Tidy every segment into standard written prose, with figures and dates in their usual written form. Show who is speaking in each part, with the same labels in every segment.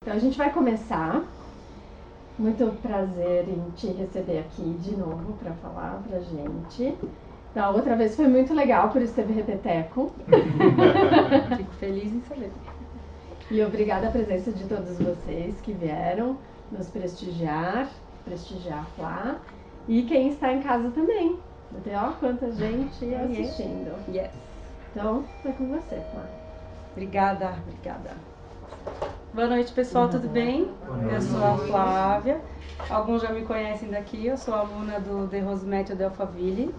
Speaker 1: Então a gente vai começar. Muito prazer em te receber aqui de novo para falar pra gente. Da outra vez foi muito legal, por isso teve repeteco.
Speaker 2: Fico feliz em saber.
Speaker 1: E obrigada a presença de todos vocês que vieram nos prestigiar lá. E quem está em casa também. Ó, quanta gente assistindo.
Speaker 2: Yes.
Speaker 1: Então, é com você, Flá.
Speaker 2: Obrigada. Boa noite, pessoal, tudo bem? Eu sou a Flávia. Alguns já me conhecem daqui, eu sou aluna do The Rose Método de Alphaville.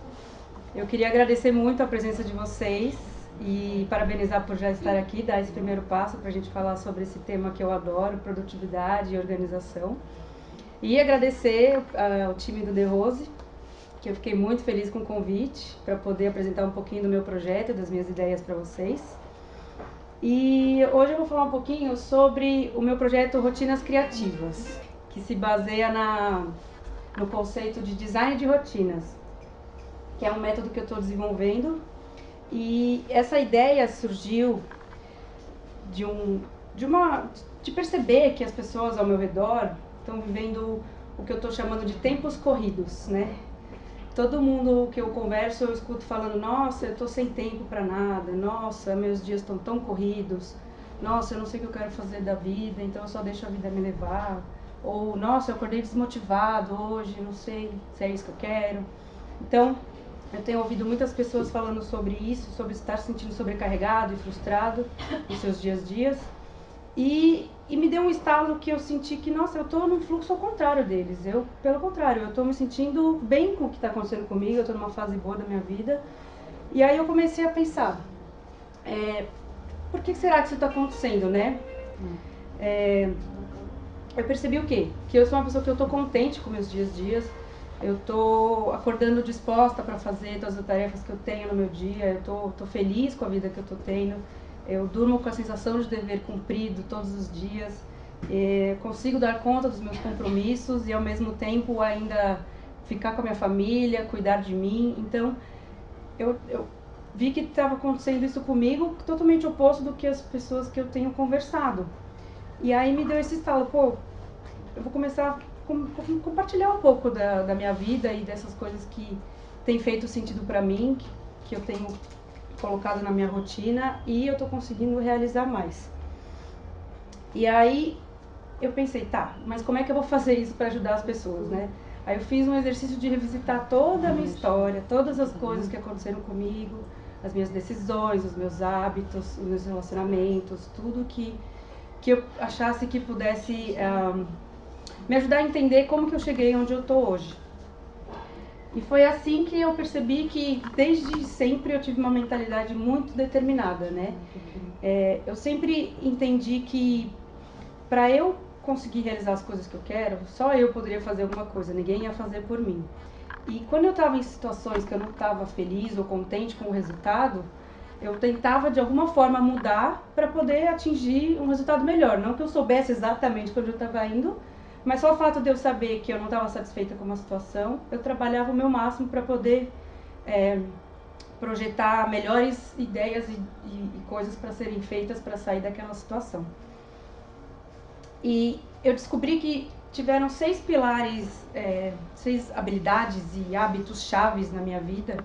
Speaker 2: Eu queria agradecer muito a presença de vocês e parabenizar por já estar aqui, dar esse primeiro passo para a gente falar sobre esse tema que eu adoro, produtividade e organização. E agradecer ao time do The Rose, que eu fiquei muito feliz com o convite para poder apresentar um pouquinho do meu projeto, das minhas ideias para vocês. E hoje eu vou falar um pouquinho sobre o meu projeto Rotinas Criativas, que se baseia no conceito de design de rotinas, que é um método que eu estou desenvolvendo. E essa ideia surgiu de perceber que as pessoas ao meu redor estão vivendo o que eu estou chamando de tempos corridos, né? Todo mundo que eu converso, eu escuto falando: nossa, eu tô sem tempo para nada, nossa, meus dias estão tão corridos, nossa, eu não sei o que eu quero fazer da vida, então eu só deixo a vida me levar, ou nossa, eu acordei desmotivado hoje, não sei se é isso que eu quero. Então, eu tenho ouvido muitas pessoas falando sobre isso, sobre estar se sentindo sobrecarregado e frustrado nos seus dias. E me deu um estalo que eu senti que, nossa, eu tô num fluxo ao contrário deles. Pelo contrário, eu tô me sentindo bem com o que tá acontecendo comigo, eu tô numa fase boa da minha vida. E aí eu comecei a pensar, por que será que isso tá acontecendo, né? Eu percebi o quê? Que eu sou uma pessoa que eu tô contente com meus dias. Eu tô acordando disposta para fazer todas as tarefas que eu tenho no meu dia, eu tô feliz com a vida que eu tô tendo. Eu durmo com a sensação de dever cumprido todos os dias, consigo dar conta dos meus compromissos e ao mesmo tempo ainda ficar com a minha família, cuidar de mim. Então, eu vi que estava acontecendo isso comigo, totalmente oposto do que as pessoas que eu tenho conversado. E aí me deu esse estalo, eu vou começar a compartilhar um pouco da minha vida e dessas coisas que têm feito sentido para mim, que eu tenho colocado na minha rotina e eu tô conseguindo realizar mais. E aí eu pensei, tá, mas como é que eu vou fazer isso para ajudar as pessoas, né? Aí eu fiz um exercício de revisitar toda a minha história, todas as coisas que aconteceram comigo, as minhas decisões, os meus hábitos, os meus relacionamentos, tudo que eu achasse que pudesse me ajudar a entender como que eu cheguei onde eu tô hoje. E foi assim que eu percebi que desde sempre eu tive uma mentalidade muito determinada, né? Eu sempre entendi que para eu conseguir realizar as coisas que eu quero, só eu poderia fazer alguma coisa, ninguém ia fazer por mim. E quando eu estava em situações que eu não estava feliz ou contente com o resultado, eu tentava de alguma forma mudar para poder atingir um resultado melhor. Não que eu soubesse exatamente para onde eu estava indo, mas só o fato de eu saber que eu não estava satisfeita com uma situação, eu trabalhava o meu máximo para poder projetar melhores ideias e coisas para serem feitas para sair daquela situação. E eu descobri que tiveram 6 pilares, 6 habilidades e hábitos chaves na minha vida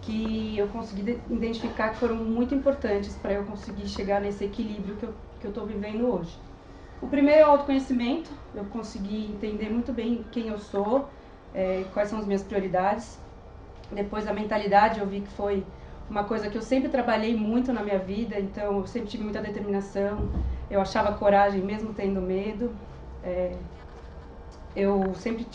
Speaker 2: que eu consegui identificar que foram muito importantes para eu conseguir chegar nesse equilíbrio que eu estou vivendo hoje. O primeiro é o autoconhecimento. Eu consegui entender muito bem quem eu sou, quais são as minhas prioridades. Depois a mentalidade, eu vi que foi uma coisa que eu sempre trabalhei muito na minha vida, então eu sempre tive muita determinação, eu achava coragem mesmo tendo medo. Eu sempre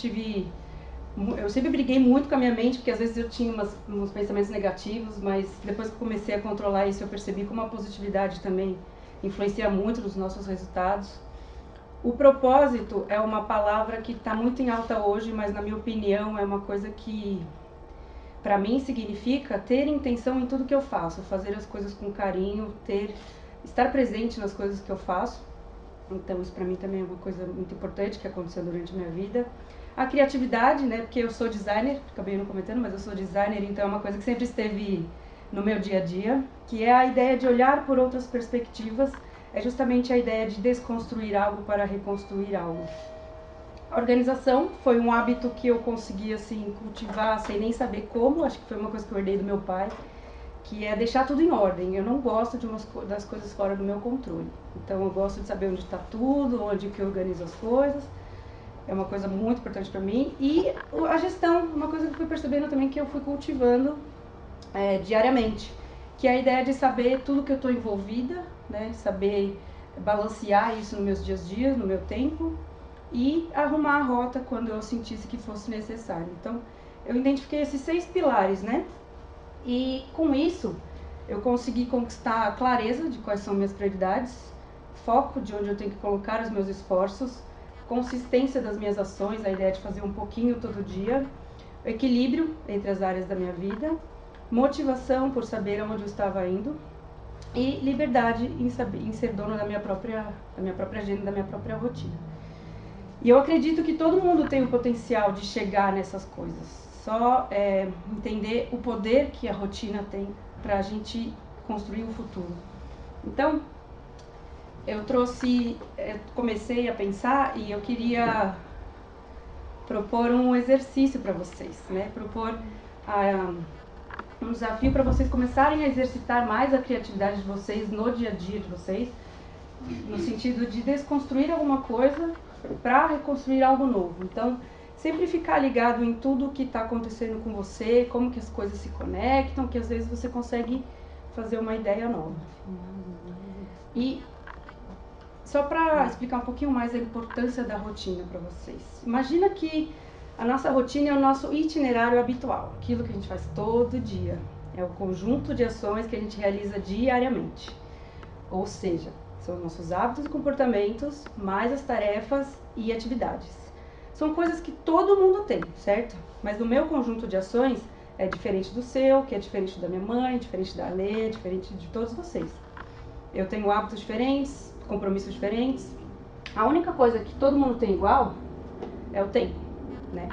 Speaker 2: briguei muito com a minha mente, porque às vezes eu tinha uns pensamentos negativos, mas depois que eu comecei a controlar isso, eu percebi como a positividade também influencia muito nos nossos resultados. O propósito é uma palavra que está muito em alta hoje, mas na minha opinião é uma coisa que, para mim, significa ter intenção em tudo que eu faço, fazer as coisas com carinho, estar presente nas coisas que eu faço. Então isso para mim também é uma coisa muito importante que aconteceu durante a minha vida. A criatividade, né, porque eu sou designer, acabei não comentando, mas eu sou designer, então é uma coisa que sempre esteve no meu dia a dia, que é a ideia de olhar por outras perspectivas, é justamente a ideia de desconstruir algo para reconstruir algo. A organização foi um hábito que eu consegui assim cultivar sem nem saber como, acho que foi uma coisa que eu herdei do meu pai, que é deixar tudo em ordem. Eu não gosto das coisas fora do meu controle. Então eu gosto de saber onde está tudo, onde que eu organizo as coisas. É uma coisa muito importante para mim. E a gestão, uma coisa que eu fui percebendo também que eu fui cultivando diariamente, que é a ideia de saber tudo que eu estou envolvida, né? Saber balancear isso nos meus dias a dias, no meu tempo, e arrumar a rota quando eu sentisse que fosse necessário. Então, eu identifiquei esses 6 pilares, né? E com isso, eu consegui conquistar a clareza de quais são minhas prioridades, foco de onde eu tenho que colocar os meus esforços, consistência das minhas ações, a ideia de fazer um pouquinho todo dia, equilíbrio entre as áreas da minha vida, motivação por saber aonde eu estava indo e liberdade em ser dono da minha própria agenda, da minha própria rotina. E eu acredito que todo mundo tem o potencial de chegar nessas coisas. Só entender o poder que a rotina tem para a gente construir o futuro. Então, eu comecei a pensar e eu queria propor um exercício para vocês, né? Propor um desafio para vocês começarem a exercitar mais a criatividade de vocês no dia a dia de vocês, no sentido de desconstruir alguma coisa para reconstruir algo novo. Então, sempre ficar ligado em tudo o que está acontecendo com você, como que as coisas se conectam, que às vezes você consegue fazer uma ideia nova. E só para explicar um pouquinho mais a importância da rotina para vocês. Imagina que a nossa rotina é o nosso itinerário habitual, aquilo que a gente faz todo dia. É o conjunto de ações que a gente realiza diariamente. Ou seja, são os nossos hábitos e comportamentos, mais as tarefas e atividades. São coisas que todo mundo tem, certo? Mas no meu conjunto de ações é diferente do seu, que é diferente da minha mãe, diferente da Lê, diferente de todos vocês. Eu tenho hábitos diferentes, compromissos diferentes. A única coisa que todo mundo tem igual é o tempo, né?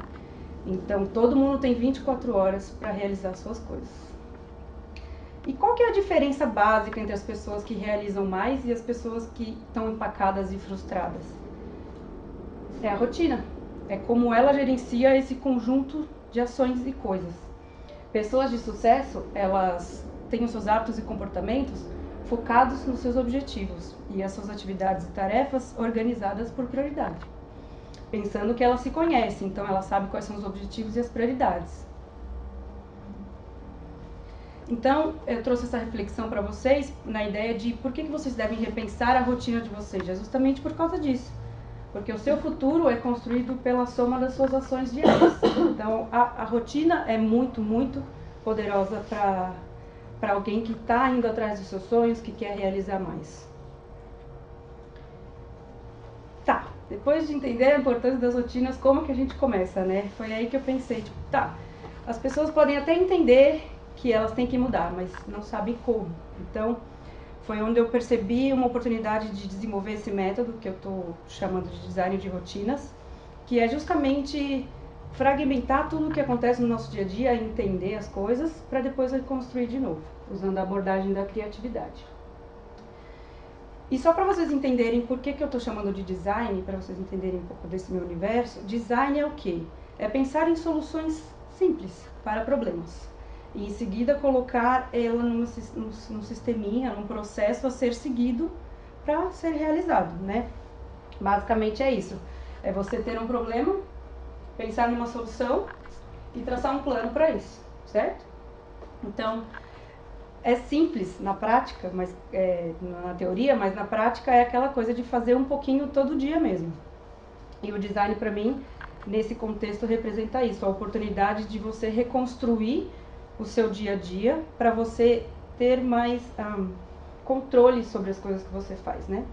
Speaker 2: Então todo mundo tem 24 horas para realizar suas coisas. E qual que é a diferença básica entre as pessoas que realizam mais e as pessoas que estão empacadas e frustradas? É a rotina. É como ela gerencia esse conjunto de ações e coisas. Pessoas de sucesso, elas têm os seus hábitos e comportamentos focados nos seus objetivos e as suas atividades e tarefas organizadas por prioridade. Pensando que ela se conhece, então ela sabe quais são os objetivos e as prioridades. Então, eu trouxe essa reflexão para vocês na ideia de por que vocês devem repensar a rotina de vocês. É justamente por causa disso. Porque o seu futuro é construído pela soma das suas ações diárias. Então, a rotina é muito, muito poderosa para alguém que está indo atrás dos seus sonhos, que quer realizar mais. Tá, depois de entender a importância das rotinas, como que a gente começa, né? Foi aí que eu pensei, tipo, tá, as pessoas podem até entender que elas têm que mudar, mas não sabem como. Então, foi onde eu percebi uma oportunidade de desenvolver esse método, que eu estou chamando de design de rotinas, que é justamente fragmentar tudo o que acontece no nosso dia a dia, entender as coisas, para depois reconstruir de novo, usando a abordagem da criatividade. E só para vocês entenderem por que eu estou chamando de design, para vocês entenderem um pouco desse meu universo, design é o quê? É pensar em soluções simples para problemas. E em seguida colocar ela num sisteminha, num processo a ser seguido para ser realizado, né? Basicamente é isso. É você ter um problema, pensar numa solução e traçar um plano para isso, certo? Então, é simples na prática, mas na teoria, mas na prática é aquela coisa de fazer um pouquinho todo dia mesmo. E o design para mim, nesse contexto, representa isso, a oportunidade de você reconstruir o seu dia a dia para você ter mais controle sobre as coisas que você faz, né?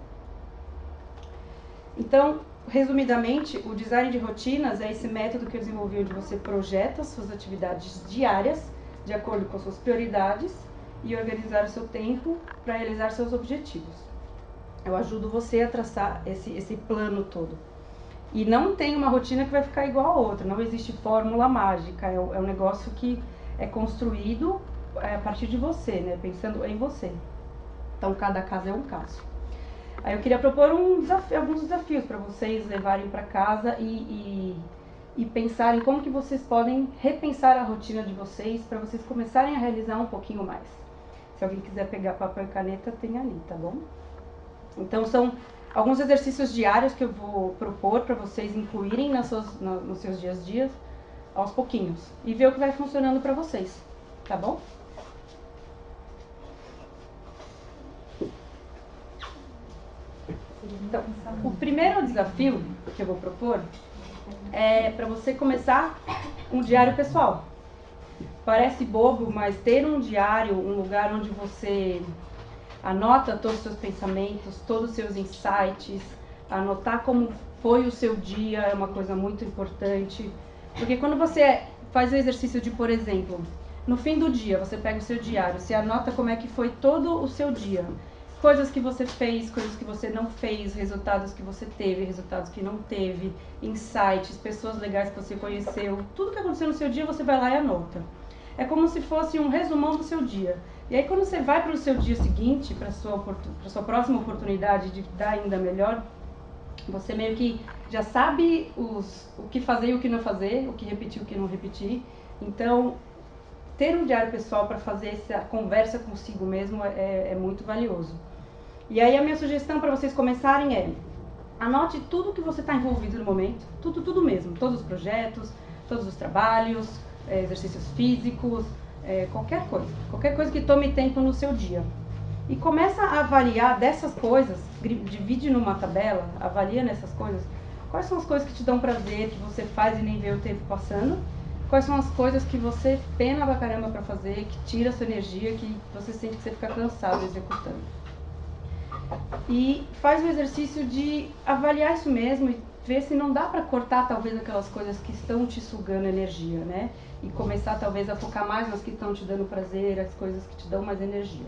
Speaker 2: Então, resumidamente, o design de rotinas é esse método que eu desenvolvi onde você projeta suas atividades diárias de acordo com as suas prioridades e organizar o seu tempo para realizar seus objetivos. Eu ajudo você a traçar esse plano todo. E não tem uma rotina que vai ficar igual a outra, não existe fórmula mágica, é um negócio que é construído a partir de você, né? Pensando em você. Então, cada caso é um caso. Aí eu queria propor alguns desafios para vocês levarem para casa e pensarem como que vocês podem repensar a rotina de vocês para vocês começarem a realizar um pouquinho mais. Se alguém quiser pegar papel e caneta, tem ali, tá bom? Então são alguns exercícios diários que eu vou propor para vocês incluírem nos seus dias a dias, aos pouquinhos, e ver o que vai funcionando para vocês, tá bom? Então, o primeiro desafio que eu vou propor é para você começar um diário pessoal. Parece bobo, mas ter um diário, um lugar onde você anota todos os seus pensamentos, todos os seus insights, anotar como foi o seu dia é uma coisa muito importante. Porque quando você faz o exercício de, por exemplo, no fim do dia, você pega o seu diário, você anota como é que foi todo o seu dia. Coisas que você fez, coisas que você não fez, resultados que você teve, resultados que não teve, insights, pessoas legais que você conheceu. Tudo que aconteceu no seu dia, você vai lá e anota. É como se fosse um resumão do seu dia. E aí quando você vai para o seu dia seguinte, para a sua próxima oportunidade de dar ainda melhor, você meio que já sabe o que fazer e o que não fazer, o que repetir e o que não repetir. Então, ter um diário pessoal para fazer essa conversa consigo mesmo é muito valioso. E aí a minha sugestão para vocês começarem é: anote tudo que você está envolvido no momento, tudo mesmo, todos os projetos, todos os trabalhos, exercícios físicos, qualquer coisa que tome tempo no seu dia. E começa a avaliar dessas coisas, divide numa tabela, avalia nessas coisas, quais são as coisas que te dão prazer, que você faz e nem vê o tempo passando, quais são as coisas que você pena pra caramba pra fazer, que tira a sua energia, que você sente que você fica cansado executando. E faz o exercício de avaliar isso mesmo e ver se não dá pra cortar talvez aquelas coisas que estão te sugando energia, né? E começar talvez a focar mais nas que estão te dando prazer, as coisas que te dão mais energia.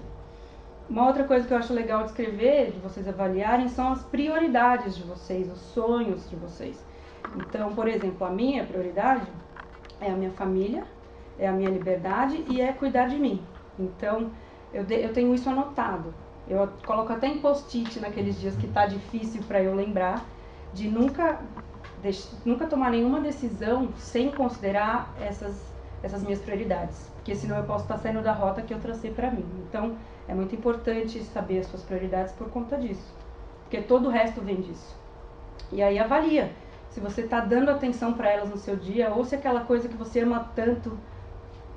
Speaker 2: Uma outra coisa que eu acho legal de escrever, de vocês avaliarem, são as prioridades de vocês, os sonhos de vocês. Então, por exemplo, a minha prioridade é a minha família, é a minha liberdade e é cuidar de mim. Então, eu tenho isso anotado. Eu coloco até em post-it naqueles dias que tá difícil para eu lembrar, de nunca tomar nenhuma decisão sem considerar essas minhas prioridades. Porque senão eu posso estar saindo da rota que eu tracei para mim. Então, é muito importante saber as suas prioridades por conta disso. Porque todo o resto vem disso. E aí avalia se você está dando atenção para elas no seu dia, ou se aquela coisa que você ama tanto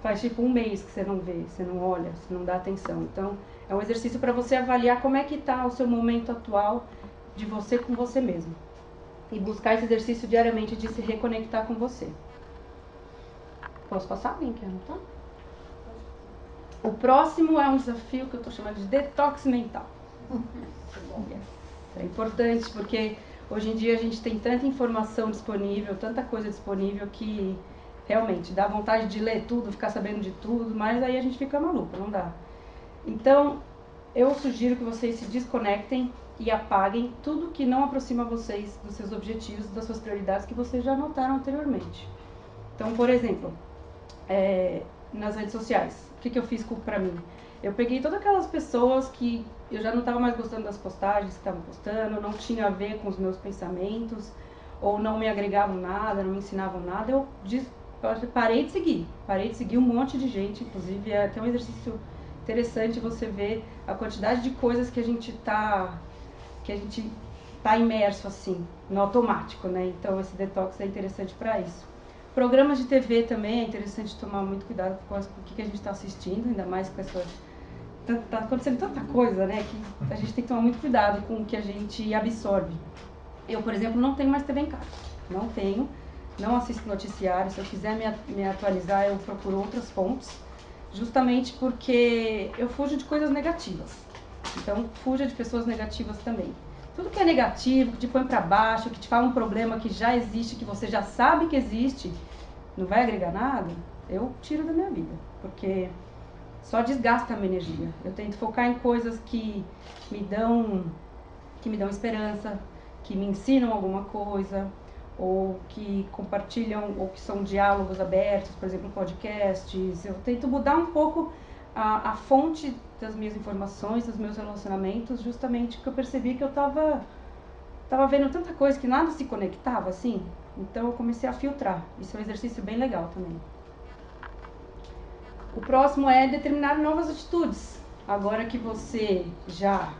Speaker 2: faz tipo um mês que você não vê, você não olha, você não dá atenção. Então, é um exercício para você avaliar como é que está o seu momento atual de você com você mesmo. E buscar esse exercício diariamente de se reconectar com você. Posso passar? Alguém quer anotar? O próximo é um desafio que eu estou chamando de detox mental. É importante porque hoje em dia a gente tem tanta informação disponível, tanta coisa disponível que realmente dá vontade de ler tudo, ficar sabendo de tudo, mas aí a gente fica maluco, não dá. Então, eu sugiro que vocês se desconectem e apaguem tudo que não aproxima vocês dos seus objetivos, das suas prioridades que vocês já anotaram anteriormente. Então, por exemplo, nas redes sociais, o que eu fiz pra mim? Eu peguei todas aquelas pessoas que eu já não estava mais gostando das postagens que estavam postando, não tinha a ver com os meus pensamentos, ou não me agregavam nada, não me ensinavam nada, eu parei de seguir um monte de gente, inclusive é até um exercício interessante você ver a quantidade de coisas que a gente tá imerso assim, no automático, né? Então esse detox é interessante para isso. Programas de TV também é interessante tomar muito cuidado com o que a gente está assistindo, ainda mais com essa... Tá acontecendo tanta coisa, né, que a gente tem que tomar muito cuidado com o que a gente absorve. Eu, por exemplo, não tenho mais TV em casa. Não assisto noticiário. Se eu quiser me atualizar, eu procuro outras fontes, justamente porque eu fujo de coisas negativas. Então, fuja de pessoas negativas também. Tudo que é negativo, que te põe pra baixo, que te fala um problema que já existe, que você já sabe que existe, não vai agregar nada, eu tiro da minha vida, porque só desgasta a minha energia. Eu tento focar em coisas que me dão esperança, que me ensinam alguma coisa, ou que compartilham, ou que são diálogos abertos, por exemplo, podcasts. Eu tento mudar um pouco a fonte das minhas informações, dos meus relacionamentos, justamente porque eu percebi que eu tava vendo tanta coisa que nada se conectava, assim. Então eu comecei a filtrar. Isso é um exercício bem legal também. O próximo é determinar novas atitudes. Agora que você já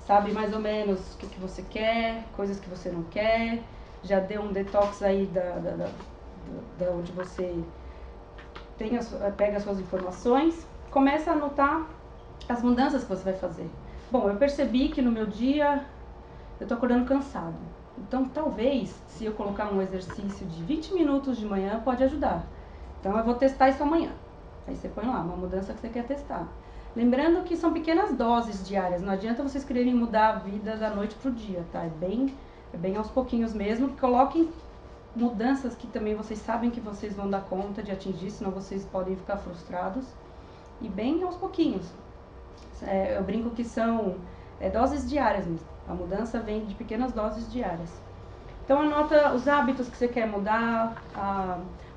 Speaker 2: sabe mais ou menos o que você quer, coisas que você não quer, já deu um detox aí da onde você pega as suas informações, começa a anotar as mudanças que você vai fazer. Bom, eu percebi que no meu dia eu tô acordando cansado. Então, talvez, se eu colocar um exercício de 20 minutos de manhã, pode ajudar. Então, eu vou testar isso amanhã. Aí você põe lá uma mudança que você quer testar. Lembrando que são pequenas doses diárias. Não adianta vocês quererem mudar a vida da noite pro dia, tá? É bem aos pouquinhos mesmo. Coloquem mudanças que também vocês sabem que vocês vão dar conta de atingir, senão vocês podem ficar frustrados. E bem aos pouquinhos. Eu brinco que são doses diárias mesmo. A mudança vem de pequenas doses diárias. Então anota os hábitos que você quer mudar,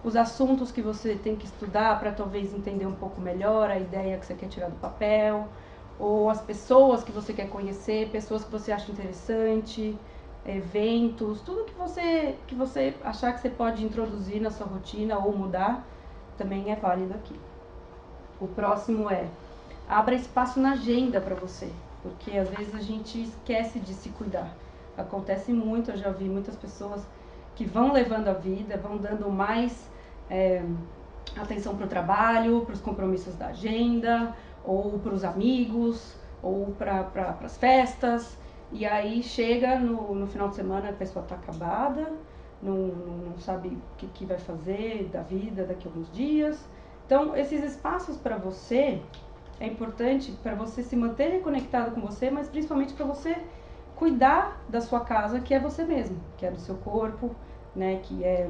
Speaker 2: os assuntos que você tem que estudar para talvez entender um pouco melhor a ideia que você quer tirar do papel, ou as pessoas que você quer conhecer, pessoas que você acha interessante, eventos, tudo que você achar que você pode introduzir na sua rotina ou mudar, também é válido aqui. O próximo é: abra espaço na agenda para você, porque às vezes a gente esquece de se cuidar. Acontece muito, eu já vi muitas pessoas que vão levando a vida, vão dando mais atenção para o trabalho, para os compromissos da agenda, ou para os amigos, ou para as festas, e aí chega no final de semana a pessoa está acabada, não sabe o que vai fazer da vida daqui a alguns dias. Então, esses espaços para você é importante para você se manter conectado com você, mas principalmente para você cuidar da sua casa, que é você mesmo, que é do seu corpo, né, que é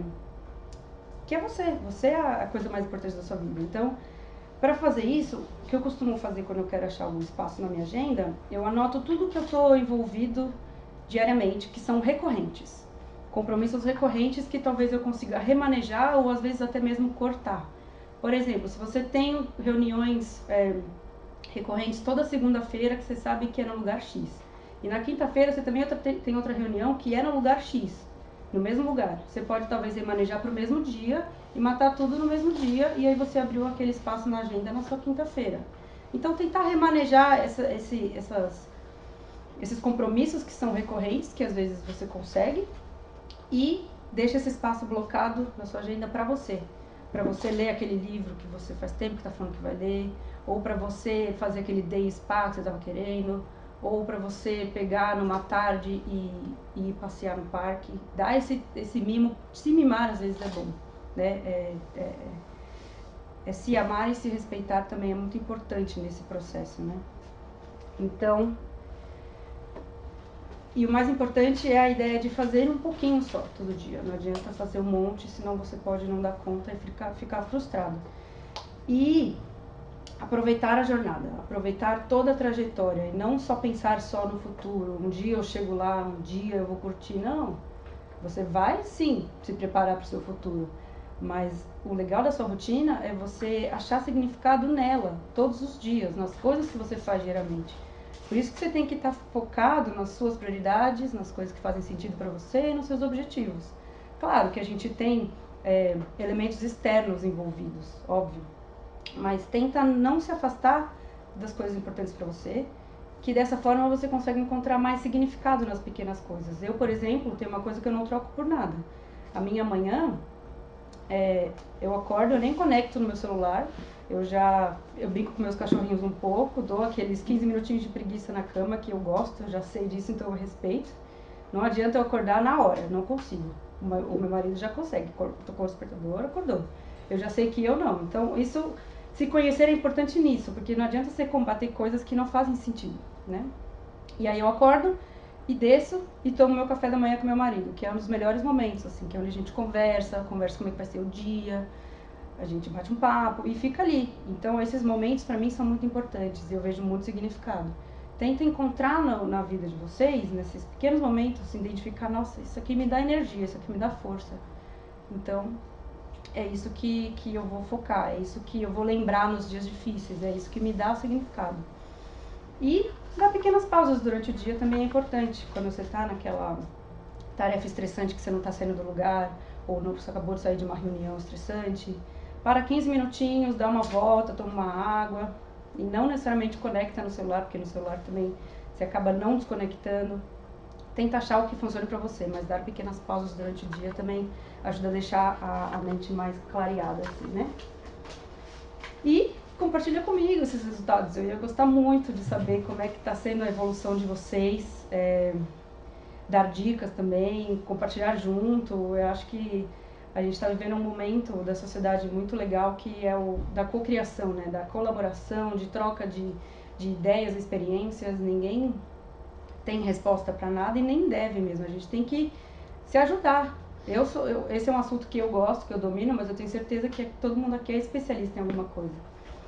Speaker 2: você. Você é a coisa mais importante da sua vida. Então, para fazer isso, o que eu costumo fazer quando eu quero achar algum espaço na minha agenda, eu anoto tudo que eu estou envolvido diariamente, que são recorrentes. Compromissos recorrentes que talvez eu consiga remanejar ou às vezes até mesmo cortar. Por exemplo, se você tem reuniões recorrentes toda segunda-feira, que você sabe que é no lugar X. E na quinta-feira você também tem outra reunião que é no lugar X, no mesmo lugar. Você pode talvez remanejar para o mesmo dia e matar tudo no mesmo dia, e aí você abriu aquele espaço na agenda na sua quinta-feira. Então tentar remanejar esses compromissos que são recorrentes, que às vezes você consegue, e deixa esse espaço blocado na sua agenda para você ler aquele livro que você faz tempo que está falando que vai ler, ou para você fazer aquele day spa que você estava querendo, ou para você pegar numa tarde e ir passear no parque. Dar esse mimo, se mimar às vezes é bom, né? Se amar e se respeitar também é muito importante nesse processo, né? Então, e o mais importante é a ideia de fazer um pouquinho só todo dia. Não adianta fazer um monte, senão você pode não dar conta e ficar frustrado. E aproveitar a jornada, aproveitar toda a trajetória e não só pensar só no futuro. Um dia eu chego lá, um dia eu vou curtir. Não, você vai sim se preparar para o seu futuro. Mas o legal da sua rotina é você achar significado nela, todos os dias, nas coisas que você faz diariamente. Por isso que você tem que estar focado nas suas prioridades, nas coisas que fazem sentido para você e nos seus objetivos. Claro que a gente tem elementos externos envolvidos, óbvio. Mas tenta não se afastar das coisas importantes para você, que dessa forma você consegue encontrar mais significado nas pequenas coisas. Eu, por exemplo, tenho uma coisa que eu não troco por nada. A minha manhã, eu acordo, eu nem conecto no meu celular, eu brinco com meus cachorrinhos um pouco, dou aqueles 15 minutinhos de preguiça na cama, que eu gosto, eu já sei disso, então eu respeito. Não adianta eu acordar na hora, não consigo. O meu marido já consegue, tocou o despertador, acordou. Eu já sei que eu não. Então, isso, se conhecer é importante nisso, porque não adianta você combater coisas que não fazem sentido, né? E aí eu acordo e desço e tomo meu café da manhã com meu marido, que é um dos melhores momentos, assim, que é onde a gente conversa como é que vai ser o dia, a gente bate um papo e fica ali. Então, esses momentos para mim são muito importantes e eu vejo muito significado. Tenta encontrar na vida de vocês, nesses pequenos momentos, identificar, nossa, isso aqui me dá energia, isso aqui me dá força. Então, é isso que eu vou focar, é isso que eu vou lembrar nos dias difíceis, é isso que me dá significado. E dar pequenas pausas durante o dia também é importante. Quando você está naquela tarefa estressante que você não está saindo do lugar, ou não, você acabou de sair de uma reunião estressante, para 15 minutinhos, dá uma volta, toma uma água, e não necessariamente conecta no celular, porque no celular também você acaba não desconectando. Tenta achar o que funciona para você, mas dar pequenas pausas durante o dia também ajuda a deixar a mente mais clareada, assim, né? E compartilha comigo esses resultados. Eu ia gostar muito de saber como é que está sendo a evolução de vocês, dar dicas também, compartilhar junto. Eu acho que a gente está vivendo um momento da sociedade muito legal que é o da cocriação, né? Da colaboração, de troca de ideias, experiências. Ninguém tem resposta para nada e nem deve mesmo. A gente tem que se ajudar. Esse é um assunto que eu gosto, que eu domino, mas eu tenho certeza que todo mundo aqui é especialista em alguma coisa.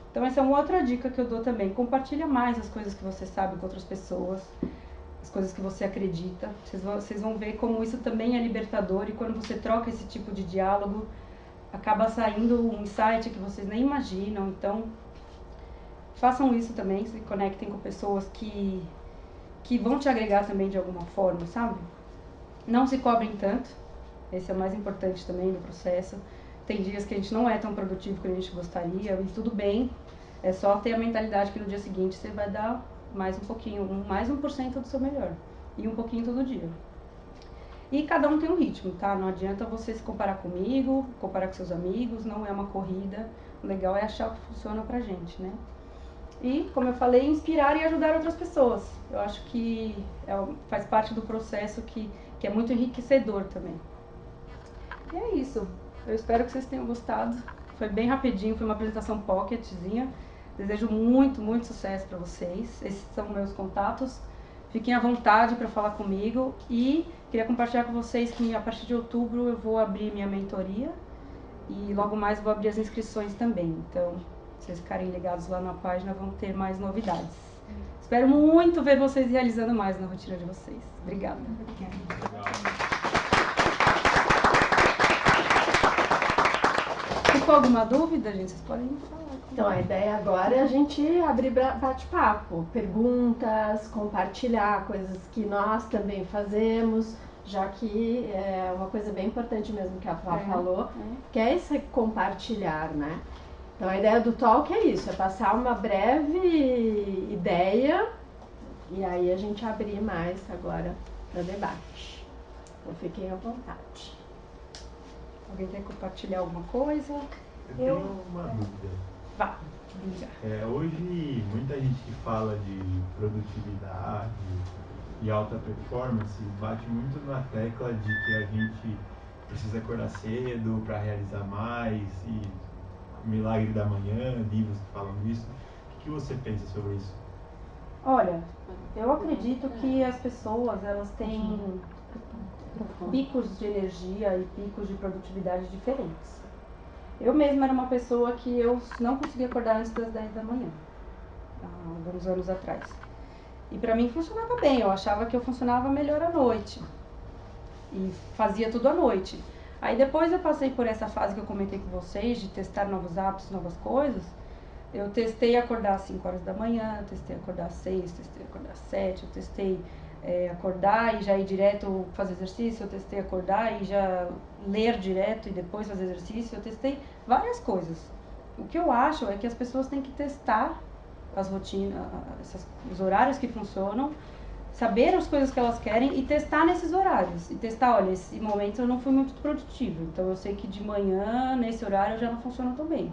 Speaker 2: Então essa é uma outra dica que eu dou também. Compartilha mais as coisas que você sabe com outras pessoas, as coisas que você acredita. Vocês vão ver como isso também é libertador, e quando você troca esse tipo de diálogo, acaba saindo um insight que vocês nem imaginam. Então façam isso também, se conectem com pessoas que vão te agregar também de alguma forma, sabe? Não se cobrem tanto, esse é o mais importante também no processo. Tem dias que a gente não é tão produtivo como a gente gostaria, e tudo bem, é só ter a mentalidade que no dia seguinte você vai dar mais um pouquinho, mais 1% do seu melhor, e um pouquinho todo dia. E cada um tem um ritmo, tá? Não adianta você se comparar comigo, comparar com seus amigos, não é uma corrida, o legal é achar o que funciona pra gente, né? E, como eu falei, inspirar e ajudar outras pessoas. Eu acho que faz parte do processo que é muito enriquecedor também. E é isso. Eu espero que vocês tenham gostado. Foi bem rapidinho, foi uma apresentação pocketzinha. Desejo muito, muito sucesso para vocês. Esses são meus contatos. Fiquem à vontade para falar comigo. E queria compartilhar com vocês que a partir de outubro eu vou abrir minha mentoria. E logo mais vou abrir as inscrições também. Então, se vocês ficarem ligados lá na página, vão ter mais novidades. Espero muito ver vocês realizando mais na rotina de vocês. Obrigada. Ficou alguma dúvida, gente? Vocês podem me falar.
Speaker 1: Então, a ideia agora é a gente abrir bate-papo, perguntas, compartilhar coisas que nós também fazemos, já que é uma coisa bem importante mesmo que a Flá falou, que é esse compartilhar, né? Então, a ideia do talk é isso, é passar uma breve ideia e aí a gente abrir mais agora para debate. Então, fiquem à vontade.
Speaker 2: Alguém quer compartilhar alguma coisa?
Speaker 3: Eu tenho uma dúvida.
Speaker 2: Vá, diga.
Speaker 3: Hoje, muita gente que fala de produtividade e alta performance bate muito na tecla de que a gente precisa acordar cedo para realizar mais, e milagre da manhã, livros que falam disso. O que você pensa sobre isso?
Speaker 2: Olha, eu acredito que as pessoas, elas têm picos de energia e picos de produtividade diferentes. Eu mesma era uma pessoa que eu não conseguia acordar antes das 10 da manhã, há alguns anos atrás. E pra mim funcionava bem, eu achava que eu funcionava melhor à noite. E fazia tudo à noite. Aí depois eu passei por essa fase que eu comentei com vocês, de testar novos hábitos, novas coisas. Eu testei acordar às 5 horas da manhã, testei acordar às 6, testei acordar às 7, eu testei acordar e já ir direto fazer exercício, eu testei acordar e já ler direto e depois fazer exercício, eu testei várias coisas. O que eu acho é que as pessoas têm que testar as rotinas, os horários que funcionam, saber as coisas que elas querem e testar nesses horários. E testar, olha, esse momento eu não fui muito produtivo, então eu sei que de manhã, nesse horário, eu já não funciona tão bem.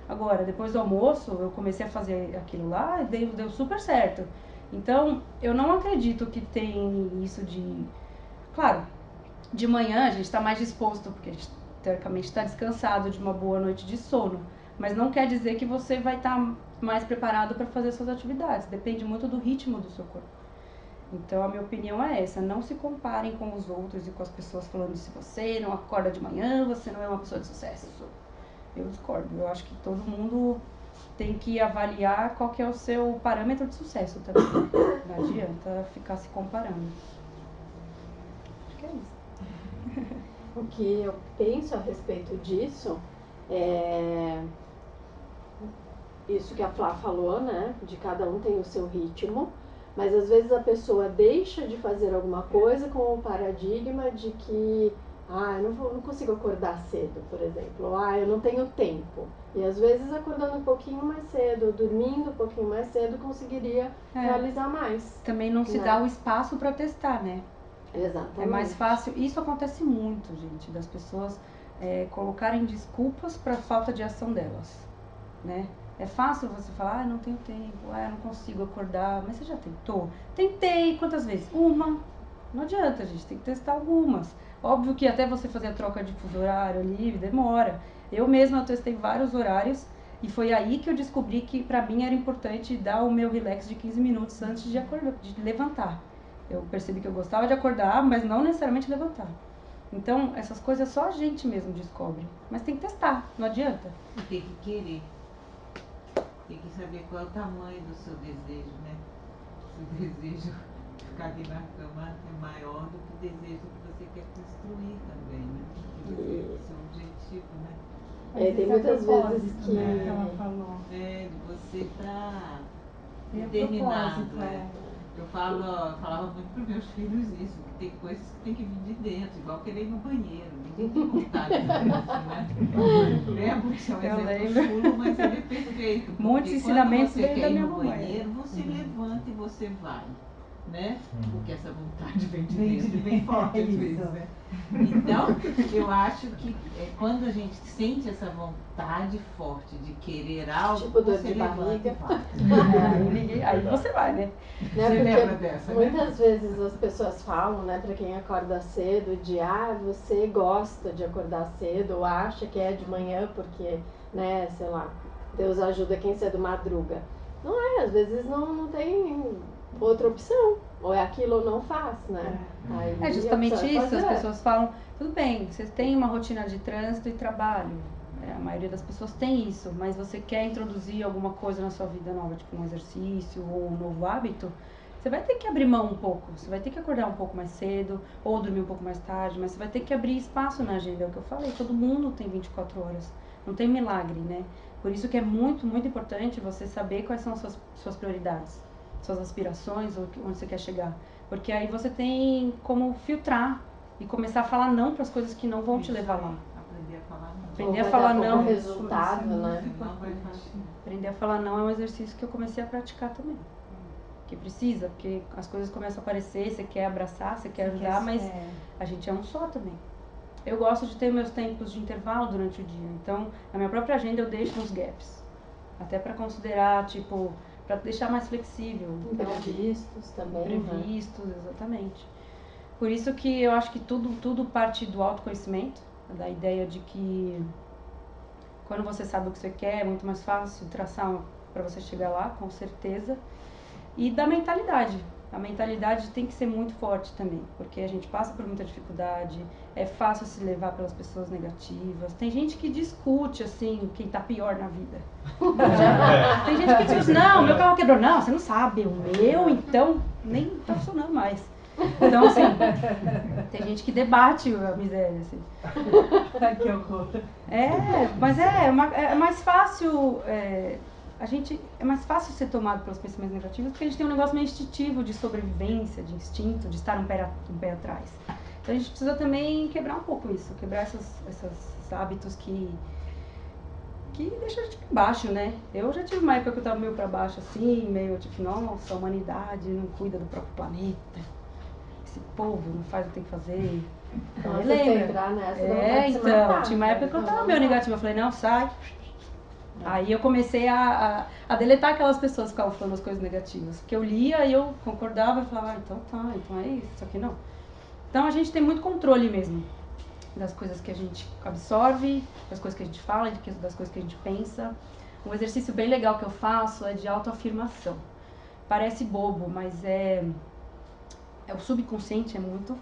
Speaker 2: Agora, depois do almoço, eu comecei a fazer aquilo lá e deu super certo. Então, eu não acredito que tem isso de... Claro, de manhã a gente está mais disposto, porque a gente, teoricamente, está descansado de uma boa noite de sono. Mas não quer dizer que você vai estar mais preparado para fazer suas atividades. Depende muito do ritmo do seu corpo. Então, a minha opinião é essa. Não se comparem com os outros e com as pessoas falando se você não acorda de manhã, você não é uma pessoa de sucesso. Eu discordo. Eu acho que todo mundo tem que avaliar qual que é o seu parâmetro de sucesso também. Não adianta ficar se comparando. Acho que é isso.
Speaker 1: O que eu penso a respeito disso é isso que a Flá falou, né? De cada um tem o seu ritmo, mas às vezes a pessoa deixa de fazer alguma coisa com o paradigma de que eu não consigo acordar cedo, por exemplo, eu não tenho tempo. E às vezes acordando um pouquinho mais cedo, dormindo um pouquinho mais cedo, conseguiria realizar mais.
Speaker 2: Também não se dá o espaço para testar, né?
Speaker 1: Exatamente.
Speaker 2: É mais fácil, isso acontece muito, gente, das pessoas colocarem desculpas para a falta de ação delas, né? É fácil você falar, não tenho tempo, não consigo acordar, mas você já tentou? Tentei, quantas vezes? Uma. Não adianta, gente, tem que testar algumas. Óbvio que até você fazer a troca de fuso horário ali, demora. Eu mesma testei vários horários e foi aí que eu descobri que pra mim era importante dar o meu relax de 15 minutos antes de acordar, de levantar. Eu percebi que eu gostava de acordar, mas não necessariamente levantar. Então, essas coisas só a gente mesmo descobre. Mas tem que testar, não adianta.
Speaker 4: E tem que querer. Tem que saber qual é o tamanho do seu desejo, né? Se o desejo de ficar aqui na cama é maior do que o desejo que você quer construir também, né? O seu objetivo, né?
Speaker 1: Tem muitas vezes que...
Speaker 2: Né, que ela falou.
Speaker 4: De você estar
Speaker 2: Tem
Speaker 4: determinado,
Speaker 2: propósito,
Speaker 4: Eu falava muito para os meus filhos isso, que tem coisas que tem que vir de dentro, igual querer ir no banheiro. Ninguém tem vontade disso, né? Porque é um exemplo chulo, mas ele é perfeito.
Speaker 2: Muitos ensinamentos
Speaker 4: veio
Speaker 2: da minha
Speaker 4: no
Speaker 2: mãe.
Speaker 4: banheiro, você levanta e você vai, né? Porque essa vontade vem de dentro, bem forte às vezes, né? Então, eu acho que quando a gente sente essa vontade forte de querer algo,
Speaker 1: tipo
Speaker 4: você
Speaker 1: de
Speaker 4: levanta
Speaker 1: barriga.
Speaker 4: e vai.
Speaker 2: Aí você vai, né?
Speaker 4: Você lembra dessa, né?
Speaker 1: Muitas vezes as pessoas falam, né, pra quem acorda cedo, de você gosta de acordar cedo, ou acha que é de manhã porque, né, sei lá, Deus ajuda quem cedo madruga. Não é, às vezes não tem outra opção. Ou é aquilo ou não faz, né? Aí
Speaker 2: É justamente
Speaker 1: a opção é
Speaker 2: isso, as
Speaker 1: fazer.
Speaker 2: pessoas falam, tudo bem, você tem uma rotina de trânsito e trabalho, a maioria das pessoas tem isso, mas você quer introduzir alguma coisa na sua vida nova, tipo um exercício ou um novo hábito, você vai ter que abrir mão um pouco, você vai ter que acordar um pouco mais cedo, ou dormir um pouco mais tarde, mas você vai ter que abrir espaço na agenda, é o que eu falei, todo mundo tem 24 horas, não tem milagre, né? Por isso que é muito, muito importante você saber quais são as suas prioridades, suas aspirações, onde você quer chegar. Porque aí você tem como filtrar e começar a falar não para as coisas que não vão te levar lá.
Speaker 4: Aprender a falar não.
Speaker 2: Aprender a falar não.
Speaker 1: Resultado, né?
Speaker 4: Não vai fazer.
Speaker 2: Aprender a falar não é um exercício que eu comecei a praticar também. Que precisa, porque as coisas começam a aparecer, você quer abraçar, você quer ajudar, mas a gente é um só também. Eu gosto de ter meus tempos de intervalo durante o dia, então na minha própria agenda eu deixo uns gaps. Até para considerar, tipo, para deixar mais flexível.
Speaker 1: Imprevistos também,
Speaker 2: Imprevistos, exatamente. Por isso que eu acho que tudo parte do autoconhecimento, da ideia de que quando você sabe o que você quer, é muito mais fácil traçar para você chegar lá, com certeza. E da mentalidade. A mentalidade tem que ser muito forte também, porque a gente passa por muita dificuldade, é fácil se levar pelas pessoas negativas. Tem gente que discute, assim, quem tá pior na vida. Tem gente que diz, não, meu carro quebrou. Não, você não sabe, o meu, então, nem tá funcionando mais. Então, assim, tem gente que debate a miséria, assim.
Speaker 5: Que horror.
Speaker 2: Mas é mais fácil... é mais fácil ser tomado pelos pensamentos negativos porque a gente tem um negócio meio instintivo de sobrevivência, de instinto, de estar um pé atrás. Então a gente precisa também quebrar um pouco isso, quebrar esses hábitos que deixam a gente pra baixo, né? Eu já tive uma época que eu tava meio pra baixo assim, meio tipo, nossa, a humanidade não cuida do próprio planeta, esse povo não faz o que tem que fazer.
Speaker 1: Nossa,
Speaker 2: lembra?
Speaker 1: entrar nessa,
Speaker 2: Então, tinha uma época que eu tava meio negativa, eu falei, não, sai. Aí eu comecei a deletar aquelas pessoas que ficavam falando as coisas negativas. Porque eu lia e eu concordava e falava, então é isso aqui não. Então a gente tem muito controle mesmo das coisas que a gente absorve, das coisas que a gente fala, das coisas que a gente pensa. Um exercício bem legal que eu faço é de autoafirmação. Parece bobo, mas o subconsciente é muito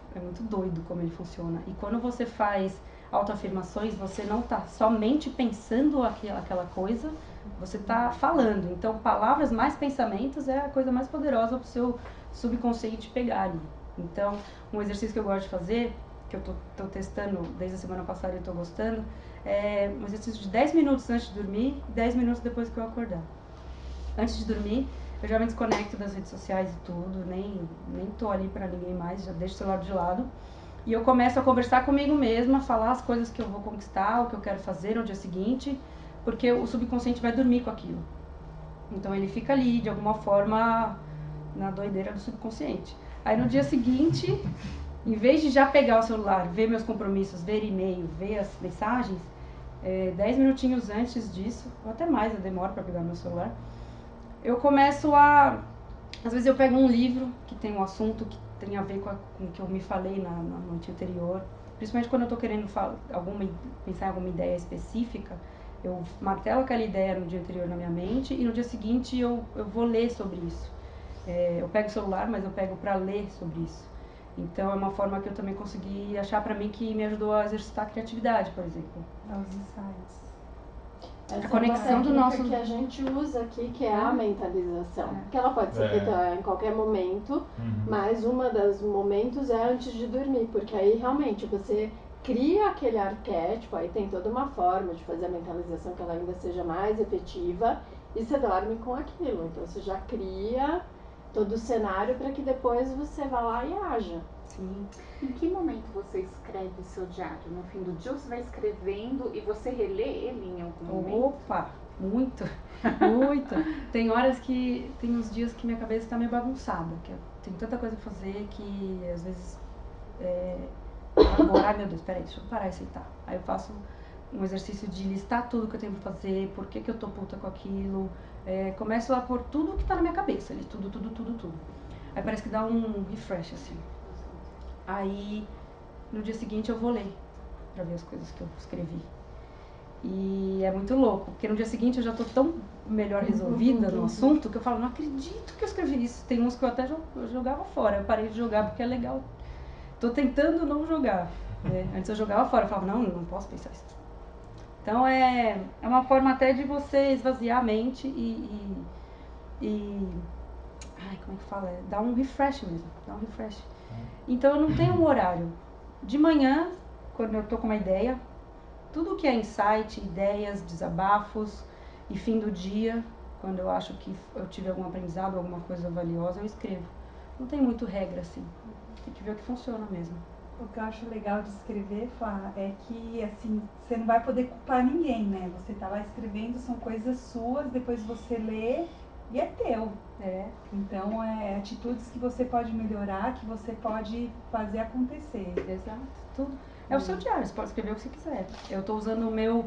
Speaker 2: doido como ele funciona. E quando você faz autoafirmações, você não está somente pensando aquela coisa, você está falando. Então, palavras mais pensamentos é a coisa mais poderosa para o seu subconsciente pegar ali. Então, um exercício que eu gosto de fazer, que eu estou testando desde a semana passada e estou gostando, um exercício de 10 minutos antes de dormir e 10 minutos depois que eu acordar. Antes de dormir, eu já me desconecto das redes sociais e tudo, nem tô ali pra ninguém mais, já deixo o celular de lado. E eu começo a conversar comigo mesma, falar as coisas que eu vou conquistar, o que eu quero fazer no dia seguinte, porque o subconsciente vai dormir com aquilo. Então ele fica ali, de alguma forma, na doideira do subconsciente. Aí no dia seguinte, em vez de já pegar o celular, ver meus compromissos, ver e-mail, ver as mensagens, 10 minutinhos antes disso, ou até mais, eu demoro para pegar meu celular, eu começo a... Às vezes eu pego um livro que tem um assunto que tem a ver com o que eu me falei na noite anterior. Principalmente quando eu estou querendo pensar em alguma ideia específica, eu martelo aquela ideia no dia anterior na minha mente e no dia seguinte eu vou ler sobre isso. Eu pego o celular, mas eu pego para ler sobre isso. Então é uma forma que eu também consegui achar para mim que me ajudou a exercitar a criatividade, por exemplo.
Speaker 5: Aos insights.
Speaker 1: Essa
Speaker 2: A conexão
Speaker 1: é uma
Speaker 2: do
Speaker 1: técnica
Speaker 2: nosso...
Speaker 1: que a gente usa aqui, que é a mentalização. Que ela pode ser
Speaker 3: É.
Speaker 1: feita em qualquer momento, mas uma dos momentos é antes de dormir, porque aí realmente você cria aquele arquétipo, aí tem toda uma forma de fazer a mentalização que ela ainda seja mais efetiva e você dorme com aquilo. Então você já cria todo o cenário para que depois você vá lá e haja.
Speaker 2: Sim.
Speaker 6: Em que momento você escreve seu diário? No fim do dia você vai escrevendo e você relê ele em algum momento?
Speaker 2: Opa, muito, muito. Tem horas que, tem uns dias que minha cabeça está meio bagunçada, que eu tenho tanta coisa pra fazer que às vezes, agora, ai meu Deus, peraí, deixa eu parar e aceitar. Aí eu faço um exercício de listar tudo que eu tenho pra fazer, por que eu tô puta com aquilo, começo a pôr tudo que tá na minha cabeça ali, tudo. Aí parece que dá um refresh, assim. Aí, no dia seguinte eu vou ler pra ver as coisas que eu escrevi. E é muito louco, porque no dia seguinte eu já tô tão melhor resolvida no assunto que eu falo, não acredito que eu escrevi isso. Tem uns que eu até jogava fora, eu parei de jogar porque é legal. Tô tentando não jogar, né? Antes eu jogava fora, eu falava, não posso pensar isso. Então é uma forma até de você esvaziar a mente ai, como é que fala? Dá um refresh mesmo, dá um refresh. Então eu não tenho um horário. De manhã, quando eu tô com uma ideia, tudo que é insight, ideias, desabafos e fim do dia, quando eu acho que eu tive algum aprendizado, alguma coisa valiosa, eu escrevo. Não tem muito regra assim, tem que ver o que funciona mesmo.
Speaker 5: O que eu acho legal de escrever, Flá, é que assim, você não vai poder culpar ninguém, né? Você tá lá escrevendo, são coisas suas, depois você lê e é teu. Então é atitudes que você pode melhorar, que você pode fazer acontecer.
Speaker 2: Exato, tudo. É o seu diário, você pode escrever o que você quiser. Eu tô usando o meu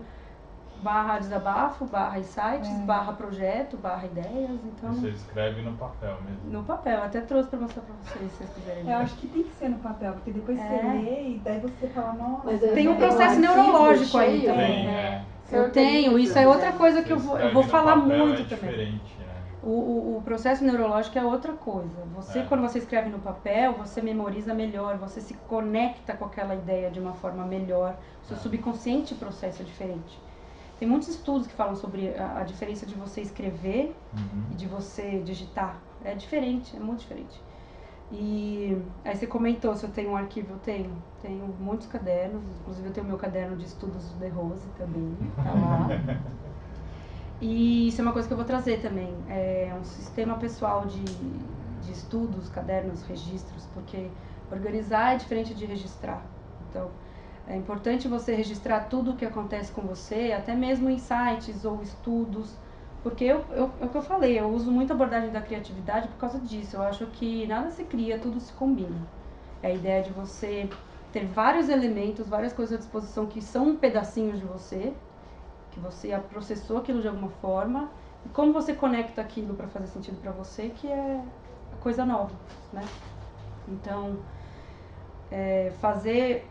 Speaker 2: /desabafo, /insights, /projeto, /ideias, então...
Speaker 3: Você escreve no papel mesmo.
Speaker 2: No papel, até trouxe pra mostrar pra vocês, se vocês quiserem ver.
Speaker 5: Eu acho que tem que ser no papel, porque depois você lê e daí você fala, nossa...
Speaker 1: Mas
Speaker 2: Tem um
Speaker 1: um
Speaker 2: processo
Speaker 1: arquivo
Speaker 2: neurológico aí
Speaker 1: cheio,
Speaker 2: também.
Speaker 3: Tem,
Speaker 2: Eu tenho, isso é outra coisa que eu vou falar muito também.
Speaker 3: Diferente, né?
Speaker 2: O processo neurológico é outra coisa. Você, quando você escreve no papel, você memoriza melhor, você se conecta com aquela ideia de uma forma melhor. O seu subconsciente processa diferente. Tem muitos estudos que falam sobre a diferença de você escrever e de você digitar. É diferente, é muito diferente. E aí você comentou se eu tenho um arquivo, eu tenho. Tenho muitos cadernos, inclusive eu tenho meu caderno de estudos do The Rose também, tá lá. E isso é uma coisa que eu vou trazer também, é um sistema pessoal de estudos, cadernos, registros, porque organizar é diferente de registrar. Então, é importante você registrar tudo o que acontece com você, até mesmo insights ou estudos, porque é o que eu falei, eu uso muito a abordagem da criatividade por causa disso. Eu acho que nada se cria, tudo se combina. É a ideia de você ter vários elementos, várias coisas à disposição que são pedacinhos de você, que você processou aquilo de alguma forma, e como você conecta aquilo para fazer sentido para você, que é a coisa nova, né? Então, fazer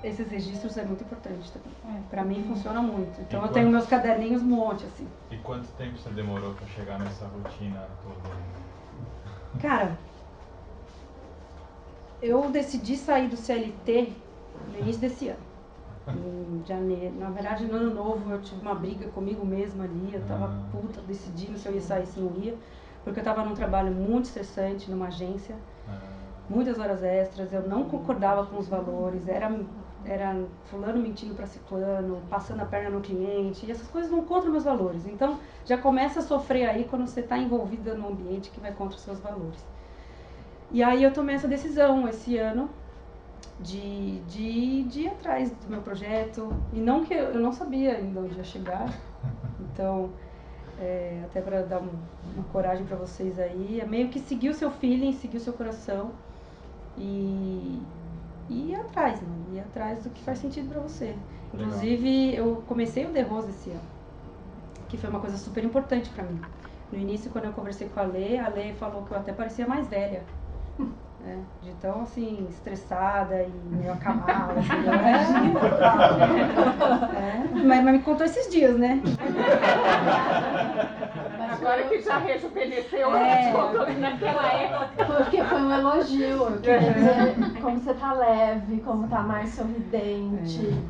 Speaker 2: esses registros é muito importante também. Pra mim funciona muito. Então eu tenho meus caderninhos um monte, assim.
Speaker 3: E quanto tempo você demorou pra chegar nessa rotina toda?
Speaker 2: Cara, eu decidi sair do CLT no início desse ano. Em janeiro. Na verdade, no ano novo eu tive uma briga comigo mesma ali. Eu tava puta, decidindo se eu ia sair, se não ia. Porque eu tava num trabalho muito estressante, numa agência. Muitas horas extras, eu não concordava com os valores, era fulano mentindo para ciclano, passando a perna no cliente, e essas coisas vão contra meus valores. Então, já começa a sofrer aí quando você está envolvida num ambiente que vai contra os seus valores. E aí eu tomei essa decisão esse ano de ir atrás do meu projeto, e não que eu não sabia ainda onde ia chegar, então, até para dar uma coragem para vocês aí, é meio que seguir o seu feeling, seguir o seu coração e ir atrás, né? Ir atrás do que faz sentido para você.
Speaker 3: Legal.
Speaker 2: Inclusive, eu comecei o The Rose esse ano, que foi uma coisa super importante para mim. No início, quando eu conversei com a Lê falou que eu até parecia mais velha. De tão assim, estressada e meio acamada, assim, mas me contou esses dias, né?
Speaker 6: Agora que já rejuvenesceu, naquela época.
Speaker 1: Porque foi um elogio. Eu queria dizer como você tá leve, como tá mais sorridente.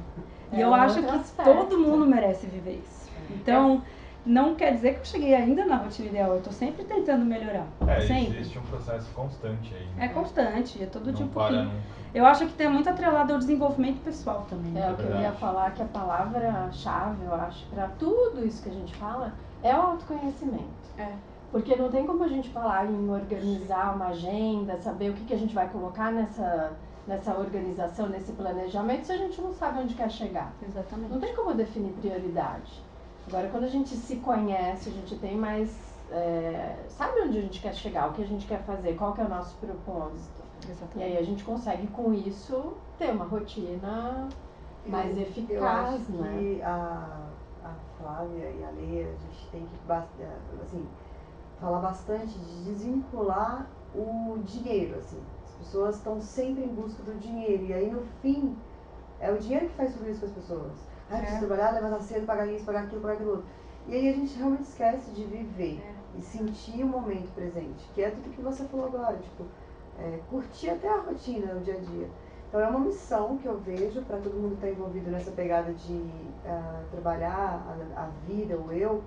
Speaker 2: E eu acho que todo mundo merece viver isso. Então, não quer dizer que eu cheguei ainda na rotina ideal, eu tô sempre tentando melhorar. Sempre.
Speaker 3: Existe um processo constante aí. Né?
Speaker 2: É constante, é todo dia um
Speaker 3: Não para
Speaker 2: pouquinho.
Speaker 3: nunca.
Speaker 2: Eu acho que tem muito atrelado ao desenvolvimento pessoal também.
Speaker 1: É o que eu ia falar, que a palavra-chave, eu acho, para tudo isso que a gente fala, é o autoconhecimento. Porque não tem como a gente falar em organizar uma agenda, saber o que a gente vai colocar nessa organização, nesse planejamento, se a gente não sabe onde quer chegar.
Speaker 2: Exatamente.
Speaker 1: Não tem como definir prioridade. Agora, quando a gente se conhece, a gente tem mais... sabe onde a gente quer chegar, o que a gente quer fazer, qual que é o nosso propósito.
Speaker 2: Exatamente.
Speaker 1: E aí a gente consegue, com isso, ter uma rotina mais eficaz,
Speaker 7: eu acho
Speaker 1: né?
Speaker 7: Que a Flávia e a Lê, a gente tem que assim, falar bastante de desvincular o dinheiro. Assim. As pessoas estão sempre em busca do dinheiro e aí, no fim, é o dinheiro que faz tudo isso com as pessoas. Preciso trabalhar, levantar cedo, pagar isso, pagar aquilo outro. E aí a gente realmente esquece de viver e sentir o momento presente, que é tudo que você falou agora, tipo, curtir até a rotina, o dia a dia. Então é uma missão que eu vejo para todo mundo que está envolvido nessa pegada de trabalhar a vida, o eu,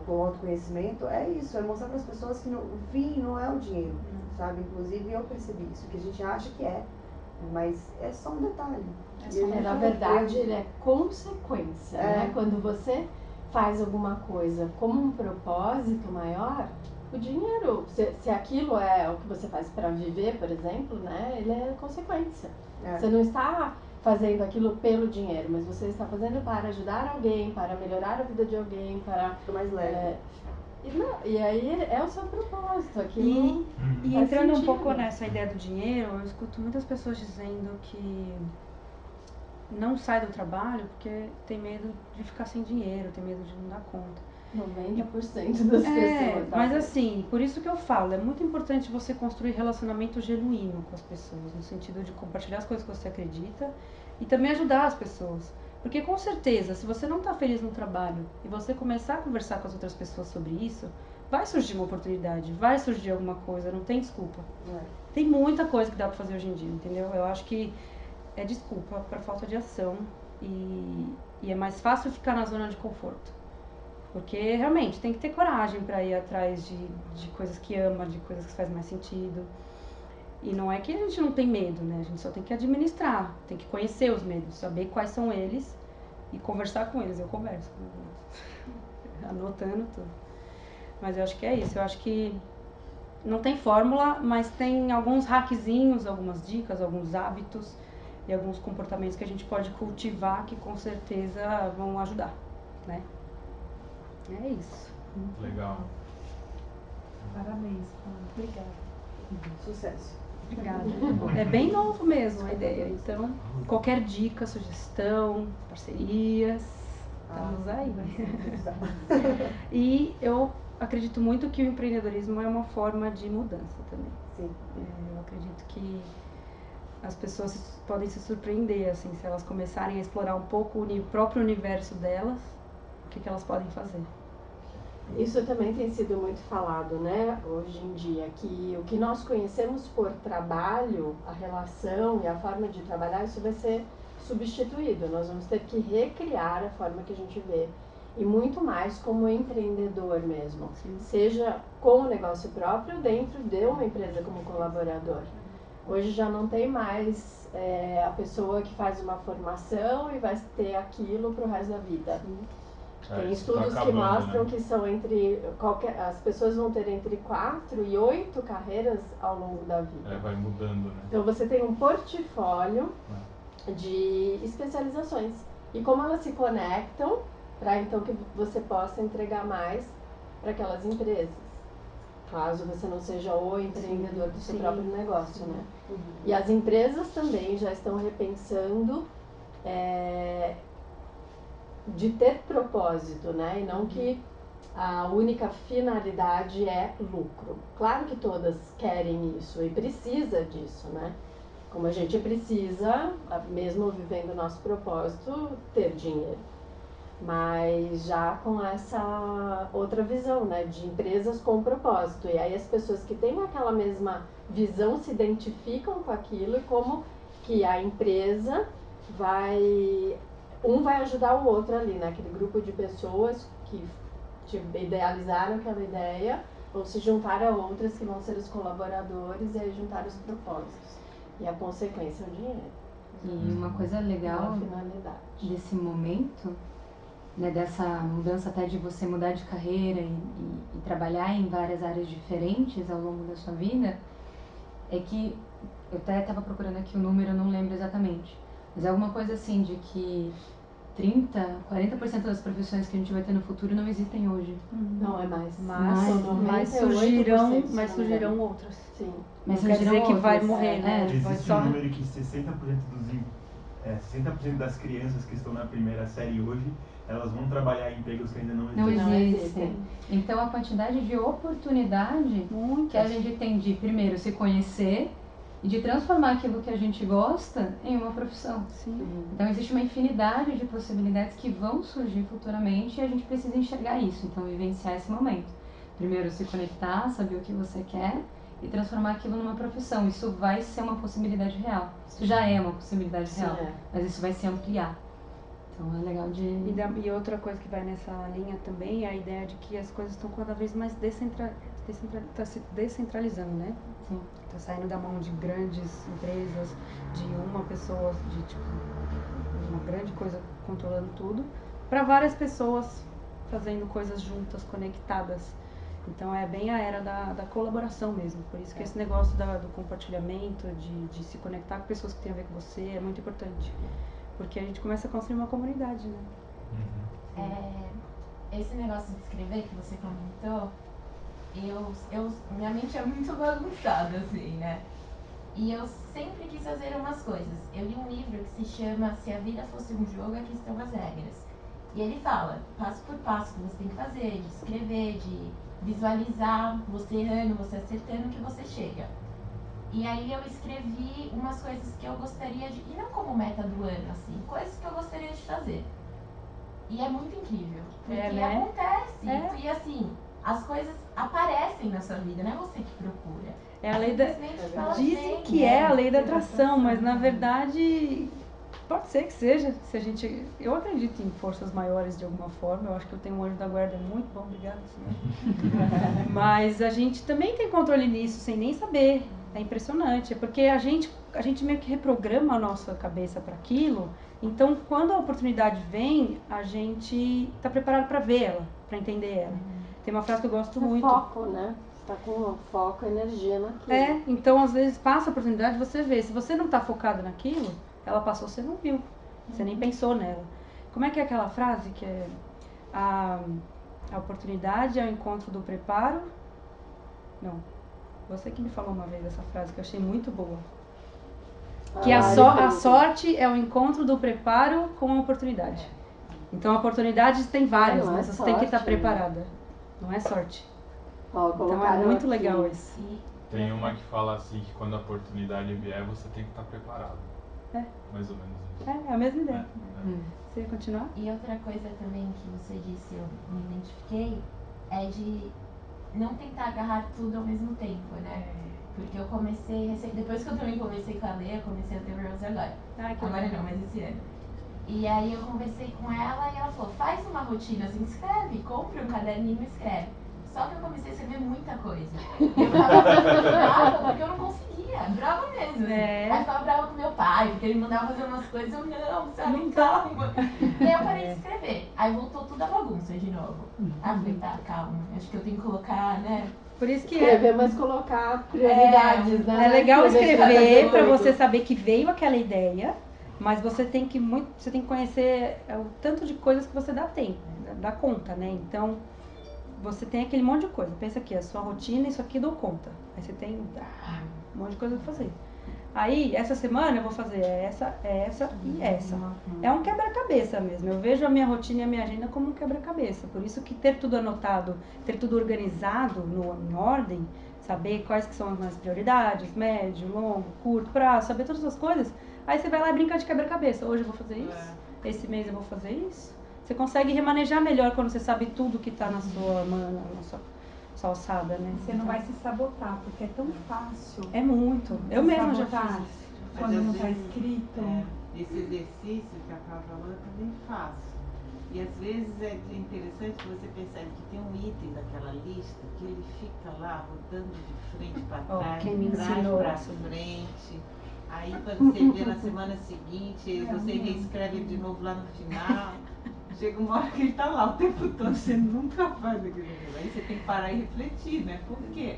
Speaker 7: com o autoconhecimento, é isso, é mostrar para as pessoas que o fim não é o dinheiro, sabe? Inclusive eu percebi isso, que a gente acha que mas é só um detalhe.
Speaker 1: Na verdade, ele é consequência, né? Quando você faz alguma coisa como um propósito maior, o dinheiro, se aquilo é o que você faz para viver, por exemplo, né? Ele é consequência. Você não está fazendo aquilo pelo dinheiro, mas você está fazendo para ajudar alguém, para melhorar a vida de alguém, para...
Speaker 7: Fica mais leve.
Speaker 1: E aí é o seu propósito. Aquilo
Speaker 2: e entrando um pouco nessa ideia do dinheiro, eu escuto muitas pessoas dizendo que não sai do trabalho porque tem medo de ficar sem dinheiro, tem medo de não dar conta.
Speaker 1: 90% das pessoas.
Speaker 2: Mas assim, por isso que eu falo, é muito importante você construir relacionamento genuíno com as pessoas, no sentido de compartilhar as coisas que você acredita e também ajudar as pessoas. Porque com certeza, se você não está feliz no trabalho e você começar a conversar com as outras pessoas sobre isso, vai surgir uma oportunidade, vai surgir alguma coisa, não tem desculpa. Tem muita coisa que dá para fazer hoje em dia, entendeu? Eu acho que é desculpa para falta de ação e é mais fácil ficar na zona de conforto. Porque realmente tem que ter coragem para ir atrás de coisas que ama, de coisas que faz mais sentido. E não é que a gente não tem medo, né? A gente só tem que administrar, tem que conhecer os medos, saber quais são eles e conversar com eles. Eu converso com eles, anotando tudo. Mas eu acho que é isso, eu acho que não tem fórmula, mas tem alguns hackzinhos, algumas dicas, alguns hábitos e alguns comportamentos que a gente pode cultivar que com certeza vão ajudar, né? É isso.
Speaker 3: Legal.
Speaker 5: Parabéns,
Speaker 2: Obrigada.
Speaker 7: Sucesso.
Speaker 2: Obrigada. É bem novo mesmo a ideia, então qualquer dica, sugestão, parcerias, estamos aí. E eu acredito muito que o empreendedorismo é uma forma de mudança também.
Speaker 7: Sim.
Speaker 2: Eu acredito que as pessoas podem se surpreender, assim, se elas começarem a explorar um pouco o próprio universo delas, o que elas podem fazer.
Speaker 1: Isso também tem sido muito falado, né, hoje em dia, que o que nós conhecemos por trabalho, a relação e a forma de trabalhar, isso vai ser substituído. Nós vamos ter que recriar a forma que a gente vê. E muito mais como empreendedor mesmo. Seja com o negócio próprio, dentro de uma empresa como colaborador. Hoje já não tem mais a pessoa que faz uma formação e vai ter aquilo pro resto da vida. Tem estudos que mostram, né, que são as pessoas vão ter entre 4 e 8 carreiras ao longo da vida.
Speaker 3: Vai mudando, né?
Speaker 1: Então você tem um portfólio de especializações. E como elas se conectam para então que você possa entregar mais para aquelas empresas. Caso você não seja o empreendedor do seu próprio negócio, né? E as empresas também já estão repensando de ter propósito, né? E não que a única finalidade é lucro. Claro que todas querem isso e precisa disso, né? Como a gente precisa, mesmo vivendo o nosso propósito, ter dinheiro. Mas já com essa outra visão, né? De empresas com propósito. E aí as pessoas que têm aquela mesma visão se identificam com aquilo e como que a empresa vai ajudar o outro ali, né? Aquele grupo de pessoas que idealizaram aquela ideia ou se juntar a outras que vão ser os colaboradores e aí juntar os propósitos. E a consequência é o dinheiro.
Speaker 8: E uma coisa legal desse momento, né, dessa mudança até de você mudar de carreira e trabalhar em várias áreas diferentes ao longo da sua vida, é que, eu até estava procurando aqui o número, eu não lembro exatamente, mas é alguma coisa assim de que 40% das profissões que a gente vai ter no futuro não existem hoje.
Speaker 1: Não, é mais.
Speaker 2: Mas surgirão outras.
Speaker 1: Sim.
Speaker 2: Mas não quer dizer que vai morrer, né?
Speaker 3: Existe um número que 60% das crianças que estão na primeira série hoje, elas vão trabalhar em empregos que ainda não existem.
Speaker 8: Então a quantidade de oportunidade que a gente tem de, primeiro, se conhecer e de transformar aquilo que a gente gosta em uma profissão.
Speaker 2: Sim.
Speaker 8: Então existe uma infinidade de possibilidades que vão surgir futuramente e a gente precisa enxergar isso, então vivenciar esse momento. Primeiro se conectar, saber o que você quer e transformar aquilo numa profissão. Isso vai ser uma possibilidade real. Isso já é uma possibilidade real, mas isso vai se ampliar. Então é legal de...
Speaker 2: E outra coisa que vai nessa linha também é a ideia de que as coisas estão cada vez mais tá se descentralizando, né?
Speaker 8: Sim.
Speaker 2: Tá saindo da mão de grandes empresas, de uma pessoa, de tipo, uma grande coisa controlando tudo, para várias pessoas fazendo coisas juntas, conectadas. Então é bem a era da colaboração mesmo. Por isso que esse negócio do compartilhamento, de se conectar com pessoas que têm a ver com você é muito importante. Porque a gente começa a construir uma comunidade, né?
Speaker 9: Esse negócio de escrever que você comentou, minha mente é muito bagunçada, assim, né? E eu sempre quis fazer umas coisas. Eu li um livro que se chama Se a Vida Fosse um Jogo, Aqui Estão as Regras. E ele fala, passo por passo, que você tem que fazer, de escrever, de visualizar, você errando, você acertando, que você chega. E aí eu escrevi umas coisas que eu gostaria de... E não como meta do ano, assim. Coisas que eu gostaria de fazer. E é muito incrível. Porque acontece. E assim, as coisas aparecem na sua vida, não é você que procura.
Speaker 2: É a lei da... Dizem que é a lei da atração, mas na verdade... Pode ser que seja. Se a gente... Eu acredito em forças maiores de alguma forma. Eu acho que eu tenho um anjo da guarda muito bom, obrigada. Mas a gente também tem controle nisso, sem nem saber. É impressionante, porque a gente meio que reprograma a nossa cabeça para aquilo. Então, quando a oportunidade vem, a gente está preparado para ver ela, para entender ela. Tem uma frase que eu gosto muito.
Speaker 1: Foco, né? Você tá com foco, energia naquilo.
Speaker 2: Então às vezes passa a oportunidade, você vê. Se você não está focado naquilo, ela passou, você não viu. Você nem pensou nela. Como é que é aquela frase que é a oportunidade é o encontro do preparo? Não. Você que me falou uma vez essa frase que eu achei muito boa. Que a sorte é o encontro do preparo com a oportunidade. Então, oportunidades tem várias, mas você tem que estar preparada. Não é sorte. Então, é muito legal isso.
Speaker 3: Tem uma que fala assim, que quando a oportunidade vier, você tem que estar preparado. Mais ou menos isso.
Speaker 2: É a mesma ideia. Você ia continuar?
Speaker 9: E outra coisa também que você disse, eu me identifiquei, é de não tentar agarrar tudo ao mesmo tempo, né? Porque eu comecei, depois que eu também comecei com a ler, eu comecei a ter Rose agora. Agora não, mas esse ano. E aí eu conversei com ela e ela falou, faz uma rotina, assim, escreve, compre um caderninho e escreve. Só que eu comecei a escrever muita coisa. Eu ficava brava porque eu não conseguia, brava mesmo. assim. Aí eu ficava brava com meu pai, porque ele mandava fazer umas coisas, eu não, sabe, calma. E aí eu parei de escrever. Aí voltou tudo a bagunça de novo. Aí eu falei, tá, calma, acho que eu tenho que colocar, né?
Speaker 2: Por isso que
Speaker 1: escrever, mas colocar prioridades, né?
Speaker 2: É legal escrever para
Speaker 1: muito.
Speaker 2: você saber que veio aquela ideia, mas você tem que conhecer o tanto de coisas que você dá conta, né? Então, você tem aquele monte de coisa. Pensa aqui, a sua rotina, isso aqui dou conta. Aí você tem um monte de coisa pra fazer. Aí, essa semana eu vou fazer essa e essa. É um quebra-cabeça mesmo. Eu vejo a minha rotina e a minha agenda como um quebra-cabeça. Por isso que ter tudo anotado, ter tudo organizado em ordem, saber quais que são as minhas prioridades, médio, longo, curto prazo, saber todas essas coisas. Aí você vai lá e brinca de quebra-cabeça. Hoje eu vou fazer isso, esse mês eu vou fazer isso. Você consegue remanejar melhor quando você sabe tudo que tá na sua alçada, né?
Speaker 5: Você não vai se sabotar, porque é tão fácil.
Speaker 2: É muito. Eu mesma já fiz isso.
Speaker 5: Quando não está escrito.
Speaker 4: Esse exercício que a Cláudia falou eu também faço. E às vezes é interessante que você percebe que tem um item daquela lista que ele fica lá rodando de frente para trás, de trás para frente. Aí quando você vê na semana seguinte, você reescreve de novo lá no final. Chega uma hora que ele tá lá o tempo todo, você nunca faz aquilo. Aí você tem que parar e refletir, né? Por quê?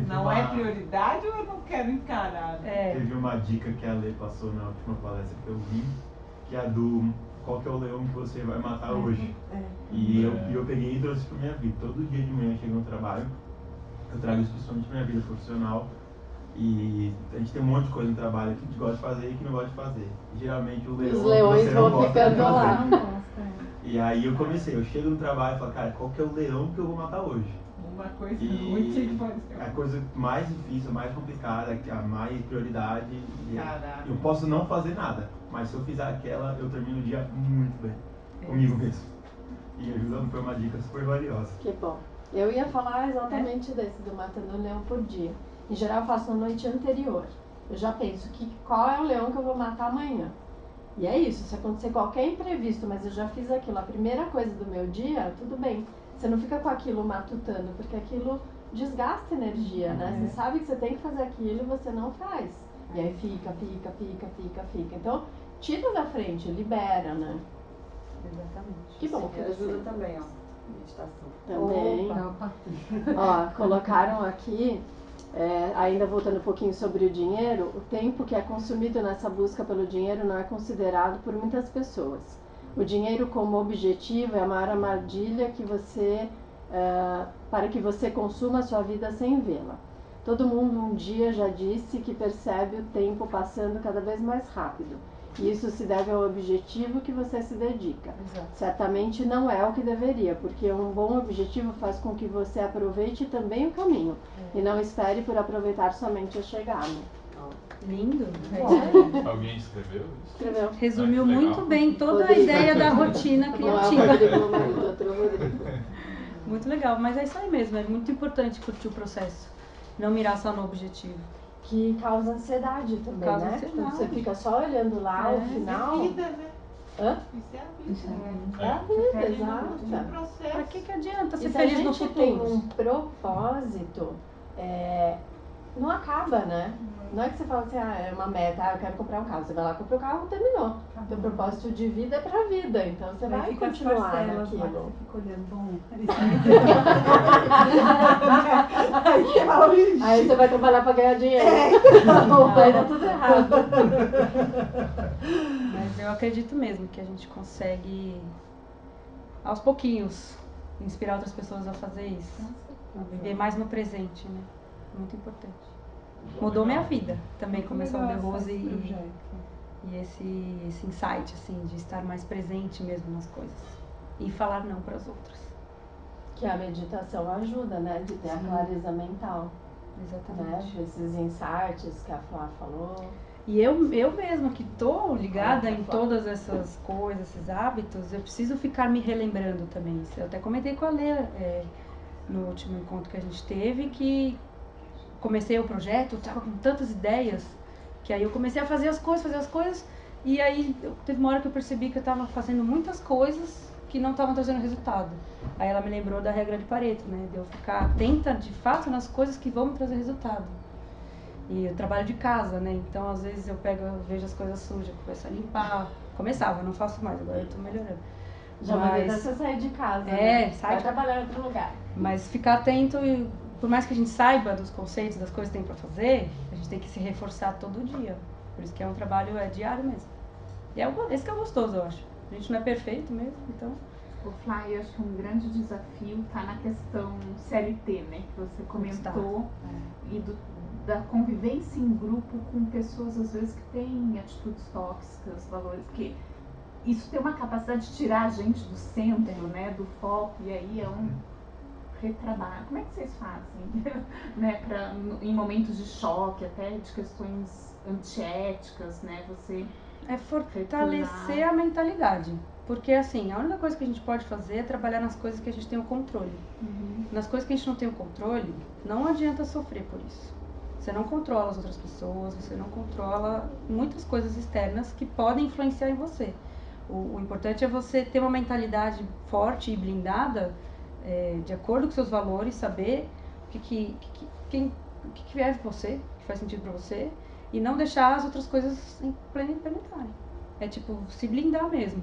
Speaker 4: Não é prioridade ou eu não quero encarar? Né?
Speaker 3: Teve uma dica que a Lê passou na última palestra que eu vi, que é a do qual que é o leão que você vai matar hoje. E eu peguei e trouxe pra minha vida. Todo dia de manhã chego no trabalho, eu trago isso principalmente pra minha vida profissional. E a gente tem um monte de coisa no trabalho que a gente gosta de fazer e que não gosta de fazer. E geralmente o leão,
Speaker 1: os leões
Speaker 3: você não
Speaker 1: vão
Speaker 3: gosta
Speaker 1: ficando lá.
Speaker 3: E aí eu comecei, eu chego no trabalho e falo, cara, qual que é o leão que eu vou matar hoje?
Speaker 4: Uma coisa muito pode ser.
Speaker 3: A coisa mais difícil, mais complicada, a mais prioridade. Eu posso não fazer nada, mas se eu fizer aquela, eu termino o dia muito bem. Comigo mesmo. E ajudando foi uma dica super valiosa.
Speaker 1: Que bom. Eu ia falar exatamente desse, do matando um leão por dia. Em geral eu faço na noite anterior. Eu já penso qual é o leão que eu vou matar amanhã. E é isso, se acontecer qualquer imprevisto, mas eu já fiz aquilo, a primeira coisa do meu dia, tudo bem. Você não fica com aquilo matutando, porque aquilo desgasta energia, né? Você sabe que você tem que fazer aquilo e você não faz. E aí fica. Então, tira da frente, libera, né?
Speaker 2: Exatamente.
Speaker 1: Que bom que
Speaker 7: ajuda também, ó. Meditação.
Speaker 1: Também. Ó, colocaram aqui, ainda voltando um pouquinho sobre o dinheiro, o tempo que é consumido nessa busca pelo dinheiro não é considerado por muitas pessoas. O dinheiro como objetivo é a maior armadilha para que você consuma a sua vida sem vê-la. Todo mundo um dia já disse que percebe o tempo passando cada vez mais rápido. E isso se deve ao objetivo que você se dedica.
Speaker 2: Exato.
Speaker 1: Certamente não é o que deveria, porque um bom objetivo faz com que você aproveite também o caminho e não espere por aproveitar somente a chegada.
Speaker 2: Lindo.
Speaker 10: Alguém escreveu isso?
Speaker 1: Escreveu.
Speaker 2: Resumiu
Speaker 10: Ah, que legal.
Speaker 2: muito bem toda
Speaker 1: Rodrigo.
Speaker 2: a ideia da rotina
Speaker 1: Não é o
Speaker 2: criativa.
Speaker 1: Rodrigo, meu marido, outro Rodrigo.
Speaker 2: Muito legal, mas é isso aí mesmo, é muito importante curtir o processo, não mirar só no objetivo.
Speaker 1: Que causa ansiedade também,
Speaker 2: Causa
Speaker 1: né?
Speaker 2: ansiedade.
Speaker 1: Você fica só olhando lá o final.
Speaker 4: É vida, né?
Speaker 1: Hã?
Speaker 4: Isso é a vida.
Speaker 1: É a vida, exato.
Speaker 4: Um processo.
Speaker 2: Pra que adianta
Speaker 1: E
Speaker 2: ser
Speaker 1: se a
Speaker 2: feliz no
Speaker 1: gente tem
Speaker 2: futuro?
Speaker 1: um propósito, não acaba, né? Não é que você fala assim, é uma meta, eu quero comprar um carro. Você vai lá, compra o carro, terminou. Teu propósito de vida é pra vida, então você vai
Speaker 5: fica
Speaker 1: continuar
Speaker 5: as parcelas lá,
Speaker 1: naquilo.
Speaker 5: você fica olhando, bom,
Speaker 1: Aí você vai trabalhar pra ganhar dinheiro. Aí dá tudo errado.
Speaker 2: Mas eu acredito mesmo que a gente consegue, aos pouquinhos, inspirar outras pessoas a fazer isso. A viver mais no presente, né? Muito importante. Mudou minha vida também começar o The Rose e esse insight, assim, de estar mais presente mesmo nas coisas. E falar não para as outras.
Speaker 1: Que a meditação ajuda, né? De ter a clareza mental.
Speaker 2: Exatamente.
Speaker 1: Né? Esses insights que a Flá falou.
Speaker 2: E eu mesma que tô ligada em todas essas coisas, esses hábitos, eu preciso ficar me relembrando também. Eu até comentei com a Lê no último encontro que a gente teve, que comecei o projeto, eu tava com tantas ideias, que aí eu comecei a fazer as coisas, e aí teve uma hora que eu percebi que eu tava fazendo muitas coisas que não estavam trazendo resultado. Aí ela me lembrou da regra de Pareto, né? De eu ficar atenta de fato nas coisas que vão me trazer resultado. E eu trabalho de casa, né? Então, às vezes eu vejo as coisas sujas, começo a limpar. Começava, não faço mais, agora eu tô melhorando.
Speaker 1: Já mandei você sair de casa,
Speaker 2: sai
Speaker 1: vai trabalhar em outro lugar.
Speaker 2: Mas ficar atento, e por mais que a gente saiba dos conceitos, das coisas que tem pra fazer, a gente tem que se reforçar todo dia. Por isso que é um trabalho diário mesmo. E esse que é gostoso, eu acho. A gente não é perfeito mesmo, então...
Speaker 6: O Fly, eu acho que um grande desafio está na questão CLT, né? Que você comentou, e da convivência em grupo com pessoas, às vezes, que têm atitudes tóxicas, valores, porque isso tem uma capacidade de tirar a gente do centro, né? Do foco, e aí é um retrabalho. Como é que vocês fazem, né? Em momentos de choque, até de questões antiéticas, né? Você...
Speaker 2: É fortalecer a mentalidade. Porque, assim, a única coisa que a gente pode fazer é trabalhar nas coisas que a gente tem o controle. Nas coisas que a gente não tem o controle, não adianta sofrer por isso. Você não controla as outras pessoas, você não controla muitas coisas externas que podem influenciar em você. O importante é você ter uma mentalidade forte e blindada, de acordo com seus valores, saber o que é você, o que faz sentido pra você, e não deixar as outras coisas implementarem. É tipo, se blindar mesmo.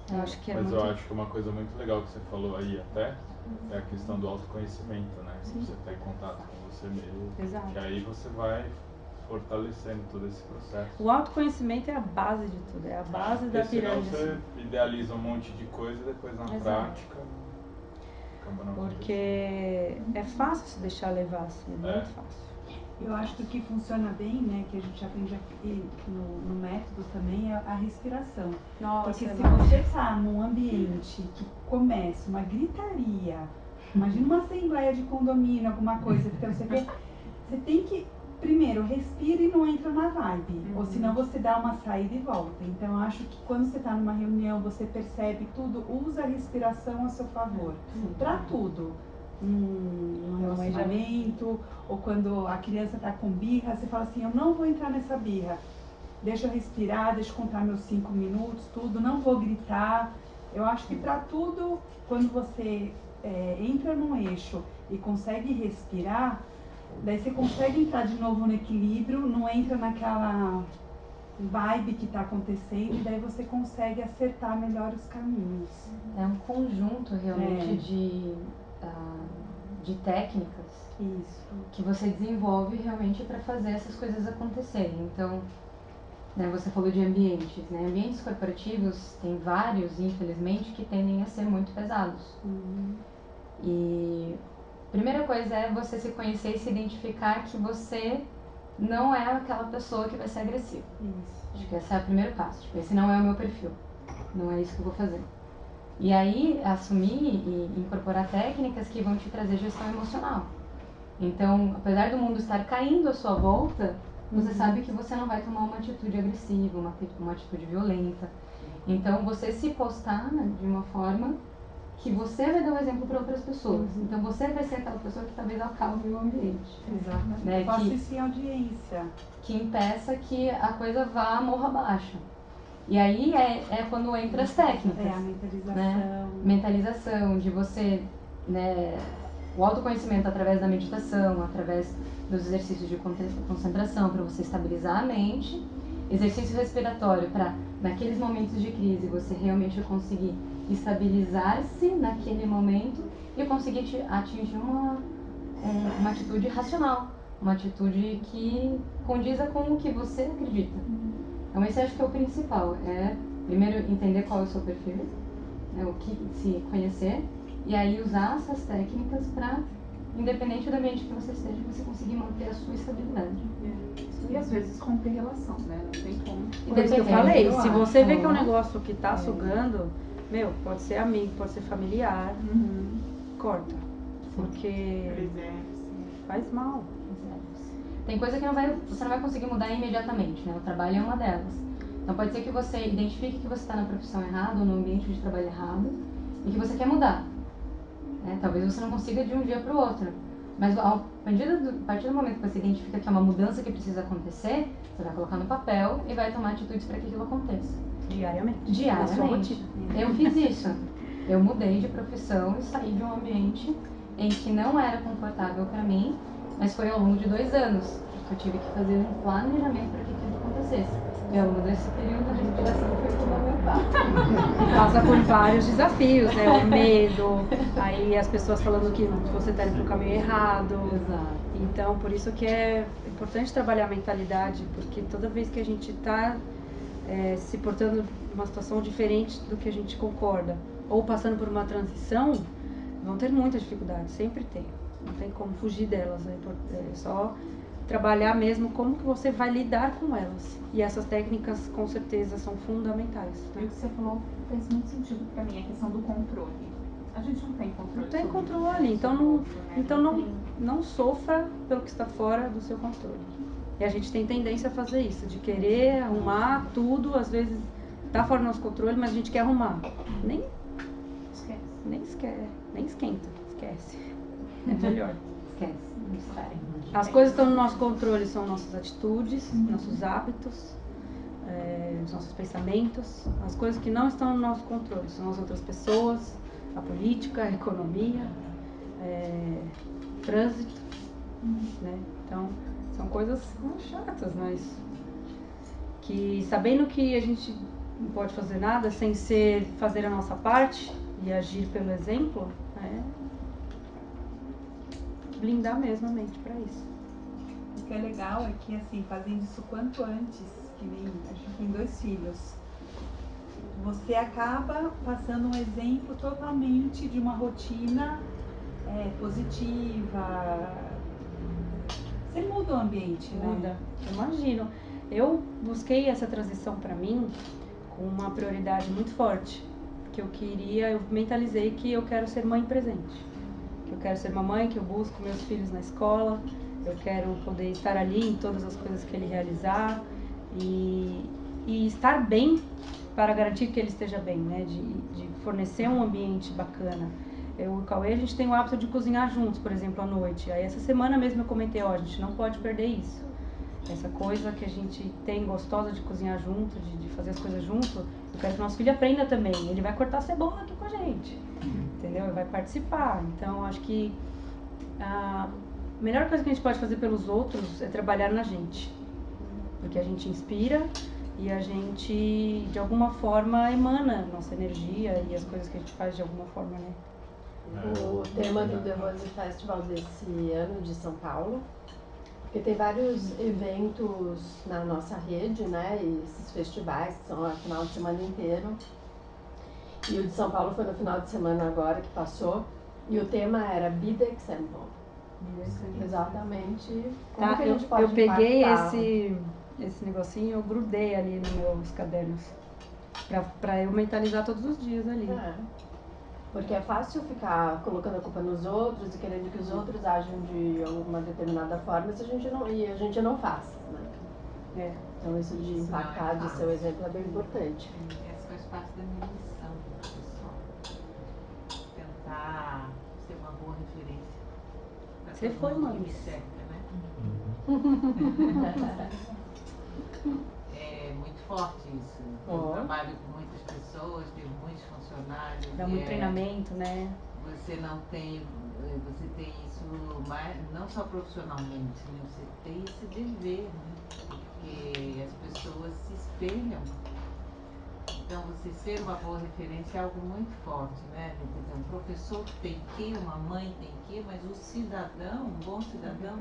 Speaker 2: Eu acho que
Speaker 10: Mas eu acho que uma coisa muito legal que você falou aí até é a questão do autoconhecimento, né?
Speaker 2: Sim.
Speaker 10: Você tá em contato com você mesmo.
Speaker 2: Exato.
Speaker 10: Que aí você vai fortalecendo todo esse processo.
Speaker 2: O autoconhecimento é a base de tudo, é a base da pirâmide.
Speaker 10: Senão você idealiza um monte de coisa e depois na prática acaba não acontecendo.
Speaker 2: Porque é fácil se deixar levar assim, é muito fácil.
Speaker 5: Eu acho que o que funciona bem, né, que a gente aprende aqui no método também, é a respiração.
Speaker 2: Nossa,
Speaker 5: porque se você está num ambiente que começa uma gritaria, imagina uma assembleia de condomínio, alguma coisa, então você tem que, primeiro, respira e não entra na vibe, ou senão você dá uma saída e volta. Então eu acho que quando você está numa reunião, você percebe tudo, usa a respiração a seu favor, para tudo. Num relacionamento, ou quando a criança está com birra, você fala assim, eu não vou entrar nessa birra, deixa eu respirar, deixa eu contar meus 5 minutos, tudo, não vou gritar. Eu acho que para tudo, quando você entra num eixo e consegue respirar, daí você consegue entrar de novo no equilíbrio, não entra naquela vibe que está acontecendo, e daí você consegue acertar melhor os caminhos.
Speaker 8: É um conjunto realmente de técnicas que você desenvolve realmente para fazer essas coisas acontecerem. Então, né, você falou de ambientes, né? Ambientes corporativos tem vários, infelizmente, que tendem a ser muito pesados. E a primeira coisa é você se conhecer e se identificar que você não é aquela pessoa que vai ser agressiva. Acho que esse é o primeiro passo. Tipo, esse não é o meu perfil. Não é isso que eu vou fazer. E aí, assumir e incorporar técnicas que vão te trazer gestão emocional. Então, apesar do mundo estar caindo à sua volta, você sabe que você não vai tomar uma atitude agressiva, uma atitude violenta. Então, você se postar de uma forma que você vai dar um exemplo para outras pessoas. Então, você vai ser aquela pessoa que talvez acalme o ambiente.
Speaker 5: Exatamente.
Speaker 8: Né?
Speaker 5: Faça isso em audiência.
Speaker 8: Que impeça que a coisa vá morra abaixo. E aí é quando entra as técnicas.
Speaker 5: A mentalização.
Speaker 8: Né? Mentalização, de você, né, o autoconhecimento através da meditação, através dos exercícios de concentração para você estabilizar a mente, exercício respiratório para, naqueles momentos de crise, você realmente conseguir estabilizar-se naquele momento e conseguir atingir uma atitude racional, uma atitude que condiza com o que você acredita. Então esse acho que é o principal, primeiro entender qual é o seu perfil, o que se conhecer, e aí usar essas técnicas para, independente do ambiente que você esteja, você conseguir manter a sua estabilidade.
Speaker 6: E às vezes romper relação, né? Não tem como.
Speaker 2: Por isso que eu falei, se você vê que é um negócio que tá sugando, pode ser amigo, pode ser familiar, corta. Porque faz mal.
Speaker 8: Tem coisa que você não vai conseguir mudar imediatamente, né? O trabalho é uma delas. Então pode ser que você identifique que você está na profissão errada ou no ambiente de trabalho errado e que você quer mudar. Talvez você não consiga de um dia para o outro. Mas a partir do momento que você identifica que é uma mudança que precisa acontecer, você vai colocar no papel e vai tomar atitudes para que aquilo aconteça.
Speaker 2: Diariamente.
Speaker 8: Na sua rotina. Eu fiz isso. Eu mudei de profissão e saí de um ambiente em que não era confortável para mim, mas foi ao longo de 2 anos. que eu tive que fazer um planejamento para que tudo acontecesse. E ao longo desse período a respiração foi fundamental.
Speaker 2: E passa por vários desafios, né? O medo, aí as pessoas falando que você está indo para o caminho errado.
Speaker 8: Exato.
Speaker 2: Então, por isso que é importante trabalhar a mentalidade, porque toda vez que a gente está se portando numa situação diferente do que a gente concorda, ou passando por uma transição, vão ter muitas dificuldades, sempre tem. Não tem como fugir delas, é só trabalhar mesmo como que você vai lidar com elas. E essas técnicas, com certeza, são fundamentais.
Speaker 6: E o que você falou fez muito sentido para mim, a questão do controle. A gente não tem controle.
Speaker 2: Não tem controle, então não sofra pelo que está fora do seu controle. E a gente tem tendência a fazer isso, de querer arrumar tudo, às vezes tá fora do nosso controle, mas a gente quer arrumar. Nem esquenta, esquece. É melhor.
Speaker 8: Esquece, não sai.
Speaker 2: As coisas que estão no nosso controle são nossas atitudes, nossos hábitos, os nossos pensamentos. As coisas que não estão no nosso controle são as outras pessoas, a política, a economia, trânsito, né? Então, são coisas chatas, mas que sabendo que a gente não pode fazer nada sem fazer a nossa parte e agir pelo exemplo, blindar mesmo a mente para isso.
Speaker 5: O que é legal é que, assim, fazendo isso quanto antes, que nem a gente tem 2 filhos, você acaba passando um exemplo totalmente de uma rotina positiva. Você muda o ambiente, né?
Speaker 2: Muda, imagino. Eu busquei essa transição para mim com uma prioridade muito forte, que eu mentalizei que eu quero ser mãe presente. Que eu quero ser uma mãe, que eu busco meus filhos na escola, eu quero poder estar ali em todas as coisas que ele realizar e estar bem para garantir que ele esteja bem, né? De fornecer um ambiente bacana. Eu e o Cauê, a gente tem o hábito de cozinhar juntos, por exemplo, à noite. Aí essa semana mesmo eu comentei, a gente não pode perder isso. Essa coisa que a gente tem gostosa de cozinhar junto, de fazer as coisas junto, eu quero que nosso filho aprenda também. Ele vai cortar cebola aqui com a gente, entendeu? Ele vai participar. Então, acho que a melhor coisa que a gente pode fazer pelos outros é trabalhar na gente. Porque a gente inspira e a gente, de alguma forma, emana nossa energia e as coisas que a gente faz de alguma forma, né?
Speaker 1: O tema do The Rose Festival desse ano de São Paulo, porque tem vários eventos na nossa rede, né? E esses festivais que são no final de semana inteiro. E o de São Paulo foi no final de semana agora que passou. E o tema era Be the Example. Exatamente. Como que a gente pode
Speaker 2: eu peguei
Speaker 1: impactar?
Speaker 2: esse negocinho, eu grudei ali nos meus cadernos. Pra eu mentalizar todos os dias ali.
Speaker 1: Porque é fácil ficar colocando a culpa nos outros e querendo que os outros agem de alguma determinada forma e a gente não faz, né? Então isso de impactar, de ser o exemplo é bem importante.
Speaker 4: Essa faz parte da minha missão, pessoal. Tentar ser uma boa referência.
Speaker 2: Você foi, mãe.
Speaker 4: É muito forte isso. Eu trabalho com muitas pessoas, tenho muitos funcionários.
Speaker 2: Dá muito treinamento, né?
Speaker 4: Você tem isso não só profissionalmente, né? Você tem esse dever, né? Porque as pessoas se espelham. Então, você ser uma boa referência é algo muito forte, né? Um professor tem que, uma mãe tem que, mas o cidadão, um bom cidadão,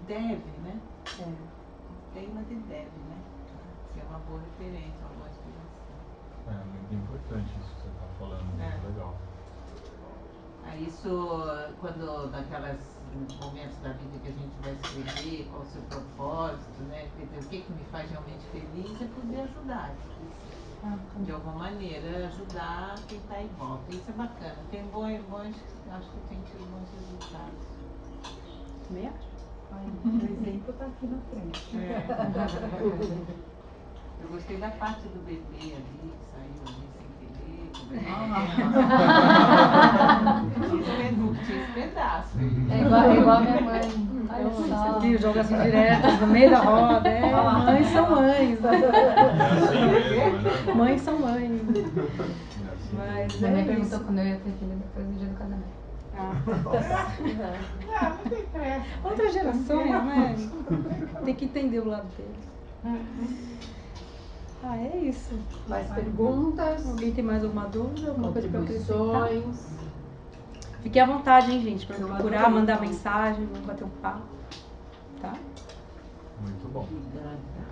Speaker 4: deve, né? Tem, mas ele deve, né? Ser uma boa referência, uma boa inspiração.
Speaker 10: É muito importante isso que você está falando, muito legal.
Speaker 4: Isso, quando naqueles momentos da vida que a gente vai escrever, qual o seu propósito, né? O que me faz realmente feliz é poder ajudar. De alguma maneira, ajudar quem está em volta. Isso é bacana. Tem acho que tem tido bons resultados.
Speaker 2: Também acho.
Speaker 5: O exemplo está aqui na frente.
Speaker 4: Eu gostei da parte do bebê ali, que saiu ali sem querer. Tinha esse pedaço.
Speaker 8: É igual a minha mãe. Olha só.
Speaker 2: Você viu, joga assim direto no meio da roda. Mães são mães. Mães são mães. Mas
Speaker 8: Minha mãe perguntou quando eu ia ter filho depois do dia do casamento.
Speaker 4: Não tem pressa.
Speaker 2: Outra geração, né? Tem que entender o lado deles. É isso.
Speaker 1: Mais perguntas?
Speaker 2: Alguém tem mais alguma dúvida? Alguma coisa pra acrescentar?
Speaker 1: Contribuições?
Speaker 2: Fique à vontade, hein, gente, pra
Speaker 5: Eu
Speaker 2: procurar,
Speaker 5: adorei,
Speaker 2: mandar
Speaker 5: então.
Speaker 2: mensagem, vamos bater um papo. Tá?
Speaker 3: Muito bom.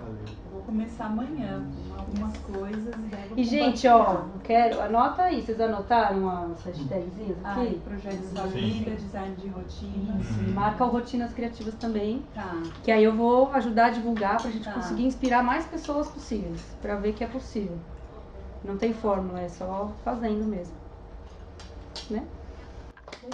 Speaker 3: Valeu.
Speaker 5: Eu vou começar amanhã com algumas coisas e daí eu vou
Speaker 2: E, gente, ó,
Speaker 5: compartilhar.
Speaker 2: anota aí, vocês anotaram as hashtagzinhas
Speaker 5: Aí,
Speaker 2: aqui?
Speaker 5: projetos da
Speaker 3: Sim.
Speaker 5: vida, design de rotina.
Speaker 2: Isso, e marca o Rotinas Criativas também,
Speaker 5: Tá.
Speaker 2: que aí eu vou ajudar a divulgar pra gente
Speaker 5: Tá.
Speaker 2: conseguir inspirar mais pessoas possíveis, pra ver que é possível. Não tem fórmula, é só fazendo mesmo. Né?
Speaker 5: Sim.